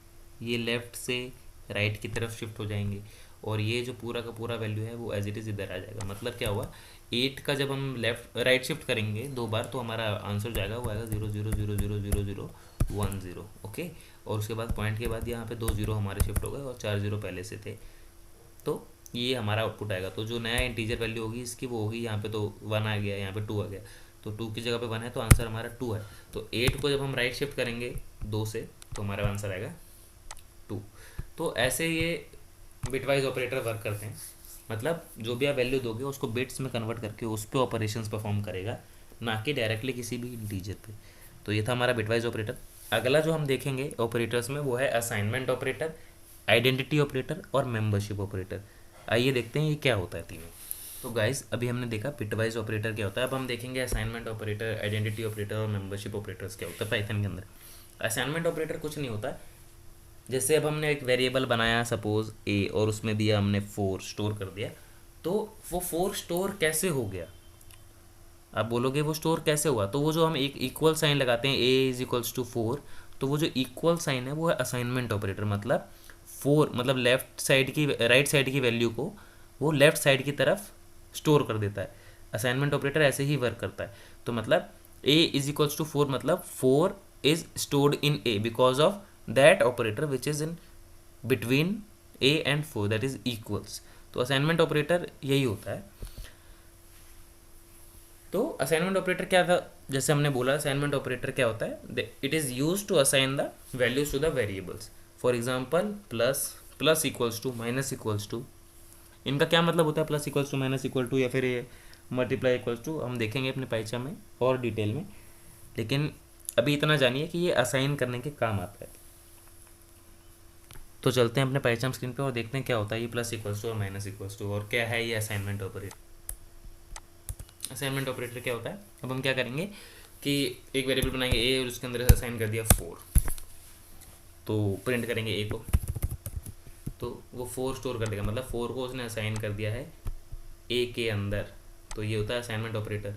ये लेफ़्ट से राइट की तरफ शिफ्ट हो जाएंगे, और ये जो पूरा का पूरा वैल्यू है वो एज इट इज़ इधर आ जाएगा। मतलब क्या हुआ, 8 का जब हम राइट शिफ्ट करेंगे 2 बार, तो हमारा आंसर जाएगा वो आएगा 0 0 0 0 0 0 1 0। ओके, और उसके बाद पॉइंट के बाद यहाँ पे 2 0 हमारे शिफ्ट हो गए और 4 0 पहले से थे, तो ये हमारा आउटपुट आएगा। तो जो नया इंटीजर वैल्यू होगी इसकी वो होगी, यहाँ पे तो 1 आ गया, यहाँ पे 2 आ गया, तो 2 की जगह पे 1 है, तो आंसर हमारा 2 है। तो 8 को जब हम राइट शिफ्ट करेंगे 2 से, तो हमारा आंसर आएगा 2। तो ऐसे ये बिटवाइज ऑपरेटर वर्क करते हैं। मतलब जो भी आप वैल्यू दोगे उसको बिट्स में कन्वर्ट करके उस पर ऑपरेशंस परफॉर्म करेगा, ना कि डायरेक्टली किसी भी इंटीजर पे। तो ये था हमारा बिटवाइज ऑपरेटर। अगला जो हम देखेंगे ऑपरेटर्स में वो है असाइनमेंट ऑपरेटर, आइडेंटिटी ऑपरेटर और मेंबरशिप ऑपरेटर। आइए देखते हैं ये क्या होता है तीनों। तो गाइज अभी हमने देखा बिटवाइज ऑपरेटर क्या होता है, अब हम देखेंगे असाइनमेंट ऑपरेटर, आइडेंटिटी ऑपरेटर और मेंबरशिप ऑपरेटर्स क्या होता है पाइथन के अंदर। असाइनमेंट ऑपरेटर कुछ नहीं होता, जैसे अब हमने एक वेरिएबल बनाया सपोज ए, और उसमें दिया हमने 4 स्टोर कर दिया, तो वो 4 स्टोर कैसे हो गया, आप बोलोगे वो स्टोर कैसे हुआ, तो वो जो हम एक इक्वल साइन लगाते हैं ए इज इक्वल्स टू 4, तो वो जो इक्वल साइन है वो है असाइनमेंट ऑपरेटर। मतलब 4 मतलब लेफ्ट साइड की राइट साइड की वैल्यू को वो लेफ्ट साइड की तरफ स्टोर कर देता है। असाइनमेंट ऑपरेटर ऐसे ही वर्क करता है। तो मतलब ए इज इक्वल्स टू 4 मतलब 4 is stored in A because of that operator which is in between A and 4 that is equals. तो असाइनमेंट ऑपरेटर यही होता है। तो असाइनमेंट ऑपरेटर क्या था, जैसे हमने बोला असाइनमेंट ऑपरेटर क्या होता है, it is use to assign the values to the variables. For example plus equals to minus equals to, इनका क्या मतलब होता है, plus equals to minus equal to या फिर ये मल्टीप्लाई इक्वल्स टू, हम देखेंगे अपने पाइचा में और डिटेल में। लेकिन अभी इतना जानिए कि ये असाइन करने के काम आता है। तो चलते हैं अपने पाइथन स्क्रीन पे और देखते हैं क्या होता है ये प्लस इक्वल्स टू और माइनस इक्वल्स टू, और क्या है ये असाइनमेंट ऑपरेटर। असाइनमेंट ऑपरेटर क्या होता है, अब हम क्या करेंगे कि एक वेरिएबल बनाएंगे ए और उसके अंदर असाइन कर दिया 4, तो प्रिंट करेंगे ए को, तो वो 4 स्टोर कर देगा, मतलब 4 को उसने असाइन कर दिया है ए के अंदर, तो ये होता है असाइनमेंट ऑपरेटर।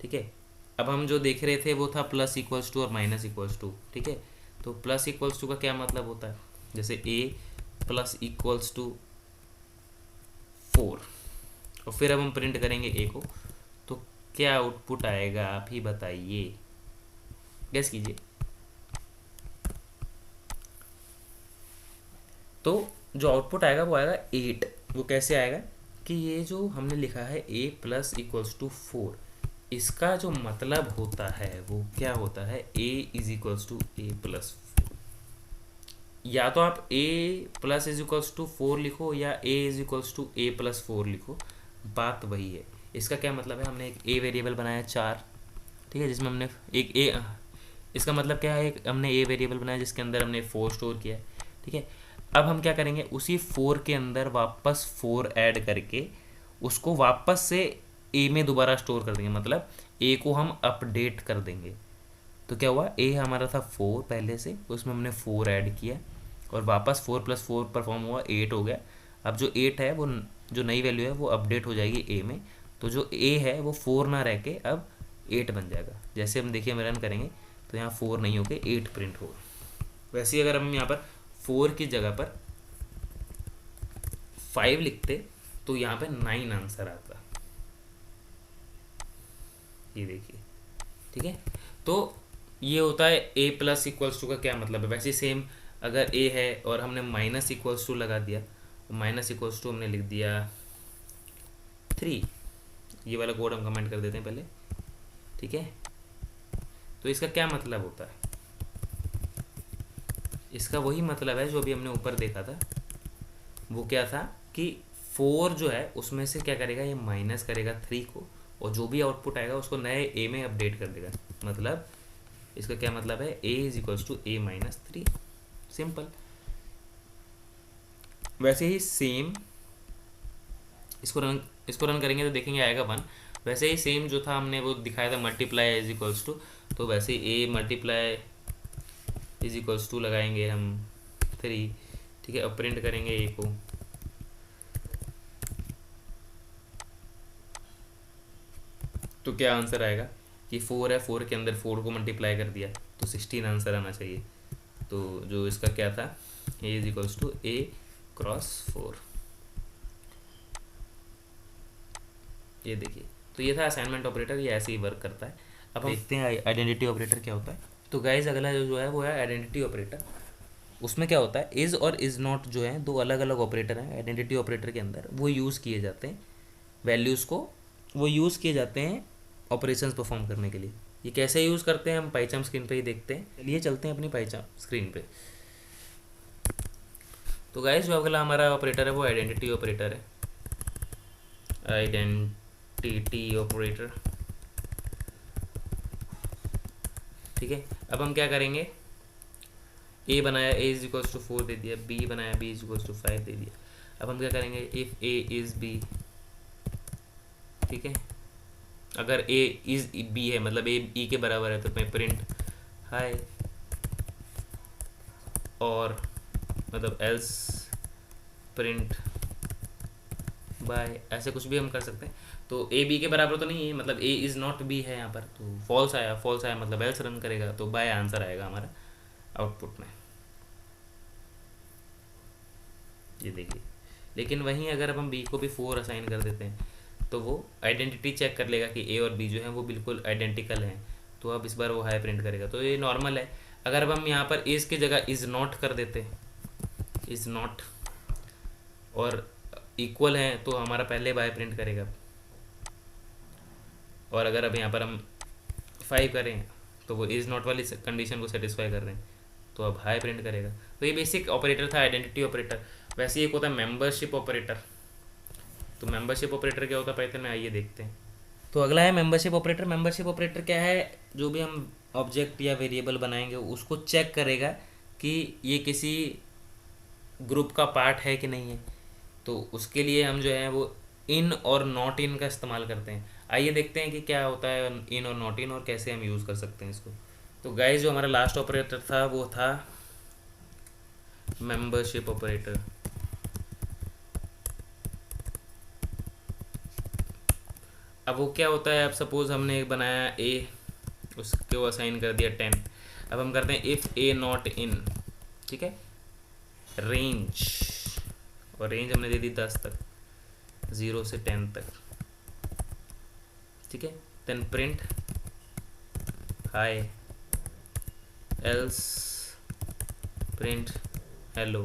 ठीक है, अब हम जो देख रहे थे वो था प्लस इक्वल्स टू और माइनस इक्वल्स टू। ठीक है, तो प्लस इक्वल्स टू का क्या मतलब होता है, जैसे ए प्लस इक्वल्स टू 4, और फिर अब हम प्रिंट करेंगे ए को, तो क्या आउटपुट आएगा आप ही बताइए, गेस कीजिए। तो जो आउटपुट आएगा वो आएगा 8। वो कैसे आएगा कि ये जो हमने लिखा है a प्लस इक्वल्स टू 4, इसका जो मतलब होता है वो क्या होता है, a is equals to a plus 4। या तो आप a plus is equals to 4 लिखो या a is equals to a plus 4 लिखो, बात वही है। इसका क्या मतलब है, हमने एक a वेरिएबल बनाया 4, ठीक है, जिसमें हमने एक a, इसका मतलब क्या है, एक हमने a वेरिएबल बनाया जिसके अंदर हमने 4 स्टोर किया है। ठीक है, अब हम क्या करेंगे, उसी 4 के अंदर वापस 4 ऐड करके उसको वापस से ए में दोबारा स्टोर कर देंगे, मतलब ए को हम अपडेट कर देंगे। तो क्या हुआ, ए हमारा था 4 पहले से, उसमें हमने 4 ऐड किया और वापस 4 प्लस 4 परफॉर्म हुआ, 8 हो गया। अब जो 8 है वो जो नई वैल्यू है वो अपडेट हो जाएगी ए में, तो जो ए है वो 4 ना रह के अब 8 बन जाएगा। जैसे हम देखिए हम रन करेंगे तो यहाँ 4 नहीं होके 8 प्रिंट होगा। वैसे ही अगर हम यहाँ पर 4 की जगह पर 5 लिखते तो यहाँ पे 9 आंसर आता, ये देखिए। ठीक है, तो ये होता है a प्लस इक्वल्स टू का क्या मतलब है। वैसे सेम अगर a है और हमने माइनस इक्वल्स टू लगा दिया, माइनस इक्वल्स टू हमने लिख दिया 3, ये वाला कोड हम कमेंट कर देते हैं पहले। ठीक है, तो इसका क्या मतलब होता है, इसका वही मतलब है जो अभी हमने ऊपर देखा था। वो क्या था कि 4 जो है उसमें से क्या करेगा, ये माइनस करेगा 3 को, और जो भी आउटपुट आएगा उसको नए a में अपडेट कर देगा। मतलब इसका क्या मतलब है, a is equals to a minus 3, simple. वैसे ही सेम इसको रन करेंगे तो देखेंगे आएगा 1। वैसे ही सेम जो था हमने वो दिखाया था मल्टीप्लाई इज इक्वल्स टू, तो वैसे ही a multiply is equals to लगाएंगे हम 3। ठीक है, अब प्रिंट करेंगे a को, तो क्या आंसर आएगा कि 4 है, 4 के अंदर 4 को मल्टीप्लाई कर दिया तो 16 आंसर आना चाहिए। तो जो इसका क्या था, a is equals to a cross 4, ये देखिए। तो ये था असाइनमेंट ऑपरेटर, ये ऐसे ही वर्क करता है। अब हम देखते हैं आइडेंटिटी ऑपरेटर क्या होता है। तो गाइज अगला जो है वो है आइडेंटिटी ऑपरेटर। उसमें क्या होता है, इज़ और इज़ नॉट जो है दो अलग अलग ऑपरेटर हैं आइडेंटिटी ऑपरेटर के अंदर, वो यूज़ किए जाते हैं वैल्यूज़ को, वो यूज़ किए जाते हैं ऑपरेशंस परफॉर्म करने के लिए। ये कैसे यूज़ करते हैं हम पाइथन स्क्रीन पे ही देखते हैं। चलिए चलते हैं अपनी पाइथन स्क्रीन पे। तो गाइस जो अगला हमारा ऑपरेटर है वो आइडेंटिटी ऑपरेटर है, आइडेंटिटी ऑपरेटर। ठीक है, अब हम क्या करेंगे, ए बनाया a इज इक्वल्स टू 4 दे दिया, b बनाया b इज इक्वल्स टू 5 दे दिया। अब हम क्या करेंगे, इफ a इज b, ठीक है, अगर a इज b है मतलब a e के बराबर है तो मैं प्रिंट हाई, और मतलब एल्स प्रिंट बाय, ऐसे कुछ भी हम कर सकते हैं। तो a b के बराबर तो नहीं है, मतलब a इज़ नॉट b है यहाँ पर, तो फॉल्स आया, फॉल्स आया मतलब एल्स रन करेगा, तो बाय आंसर आएगा हमारा आउटपुट में, ये देखिए। लेकिन वहीं अगर अब हम b को भी 4 असाइन कर देते हैं तो वो आइडेंटिटी चेक कर लेगा कि a और b जो है वो बिल्कुल आइडेंटिकल हैं, तो अब इस बार वो हाई प्रिंट करेगा, तो ये नॉर्मल है। अगर अब हम यहाँ पर इज़ की जगह इज़ नॉट कर देते, इज़ नॉट और इक्वल हैं तो हमारा पहले बाय प्रिंट करेगा, और अगर अब यहाँ पर हम 5 करें तो वो इज़ नॉट वाली कंडीशन को सेटिस्फाई कर रहे हैं तो अब हाई प्रिंट करेगा। तो ये बेसिक ऑपरेटर था आइडेंटिटी ऑपरेटर। वैसे ही एक होता है मेंबरशिप ऑपरेटर। तो मेंबरशिप ऑपरेटर क्या होता है पाइथन में, आइए देखते हैं। तो अगला है मेंबरशिप ऑपरेटर। मेंबरशिप ऑपरेटर क्या है, जो भी हम ऑब्जेक्ट या वेरिएबल बनाएंगे उसको चेक करेगा कि ये किसी ग्रुप का पार्ट है कि नहीं है। तो उसके लिए हम जो है वो इन और नॉट इन का इस्तेमाल करते हैं। आइए देखते हैं कि क्या होता है इन और नॉट इन और कैसे हम यूज़ कर सकते हैं इसको। तो गाइस जो हमारा लास्ट ऑपरेटर था वो था मेंबरशिप ऑपरेटर। अब वो क्या होता है, अब सपोज हमने एक बनाया ए, उसको असाइन कर दिया 10। अब हम करते हैं इफ़ ए नॉट इन, ठीक है, रेंज, और रेंज हमने दे दी 10 तक, 0 से 10 तक, ठीक है। Then print hi else print hello.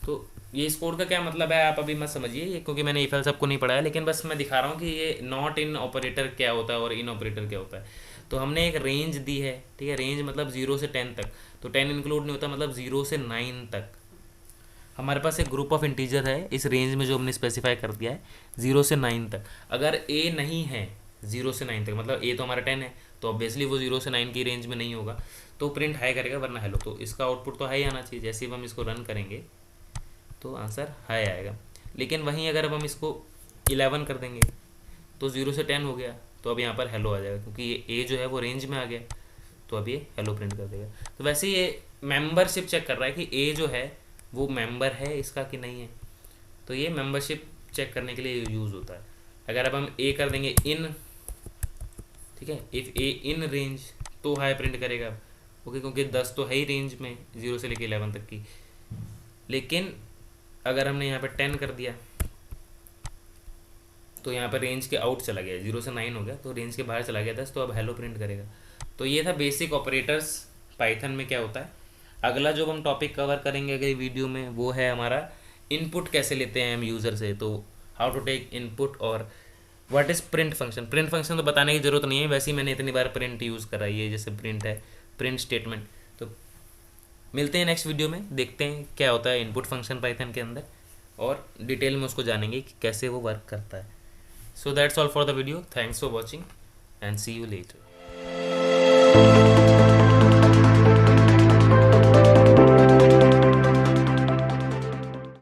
तो ये इस कोड का क्या मतलब है आप अभी मत समझिए ये, क्योंकि मैंने इफ एल्स सबको नहीं पढ़ा है, लेकिन बस मैं दिखा रहा हूँ कि ये नॉट इन ऑपरेटर क्या होता है और इन ऑपरेटर क्या होता है। तो हमने एक रेंज दी है, ठीक है, रेंज मतलब 0 से 10 तक, तो 10 इंक्लूड नहीं होता, मतलब 0 से 9 तक हमारे पास एक ग्रुप ऑफ इंटीजर है इस रेंज में जो हमने स्पेसिफाई कर दिया है 0 से 9 तक। अगर ए नहीं है 0 से 9 तक, मतलब ए तो हमारा 10 है, तो ऑब्वियसली वो 0 से 9 की रेंज में नहीं होगा, तो प्रिंट हाई करेगा, वरना हेलो। तो इसका आउटपुट तो हाई आना चाहिए, जैसे ही हम इसको रन करेंगे तो आंसर हाई आएगा। लेकिन वहीं अगर अब हम इसको 11 कर देंगे तो 0 से 10 हो गया, तो अब यहाँ पर हेलो आ जाएगा, क्योंकि ये ए जो है वो रेंज में आ गया, तो अब ये हेलो प्रिंट कर देगा। तो वैसे ये मेंबरशिप चेक कर रहा है कि ए जो है वो मेंबर है इसका कि नहीं है, तो ये मेंबरशिप चेक करने के लिए यूज़ होता है। अगर अब हम ए कर देंगे इन, ठीक है, इफ़ ए इन रेंज, तो हाई प्रिंट करेगा, ओके, क्योंकि 10 तो है ही रेंज में 0 से लेके 11 तक की। लेकिन अगर हमने यहाँ पर 10 कर दिया तो यहाँ पर रेंज के आउट चला गया, 0 से 9 हो गया, तो रेंज के बाहर चला गया 10, तो अब हेलो प्रिंट करेगा। तो ये था बेसिक ऑपरेटर्स पाइथन में क्या होता है। अगला जो हम टॉपिक कवर करेंगे अगली वीडियो में वो है हमारा इनपुट कैसे लेते हैं हम यूज़र से, तो हाउ टू टेक इनपुट और what is print function. Print function तो बताने की ज़रूरत नहीं है, वैसे ही मैंने इतनी बार प्रिंट यूज़ करा है, जैसे प्रिंट है, प्रिंट स्टेटमेंट। तो मिलते हैं नेक्स्ट वीडियो में, देखते हैं क्या होता है इनपुट फंक्शन पाइथन के अंदर, और डिटेल में उसको जानेंगे कि कैसे वो वर्क करता है। So that's all for the video. Thanks for watching and see you later.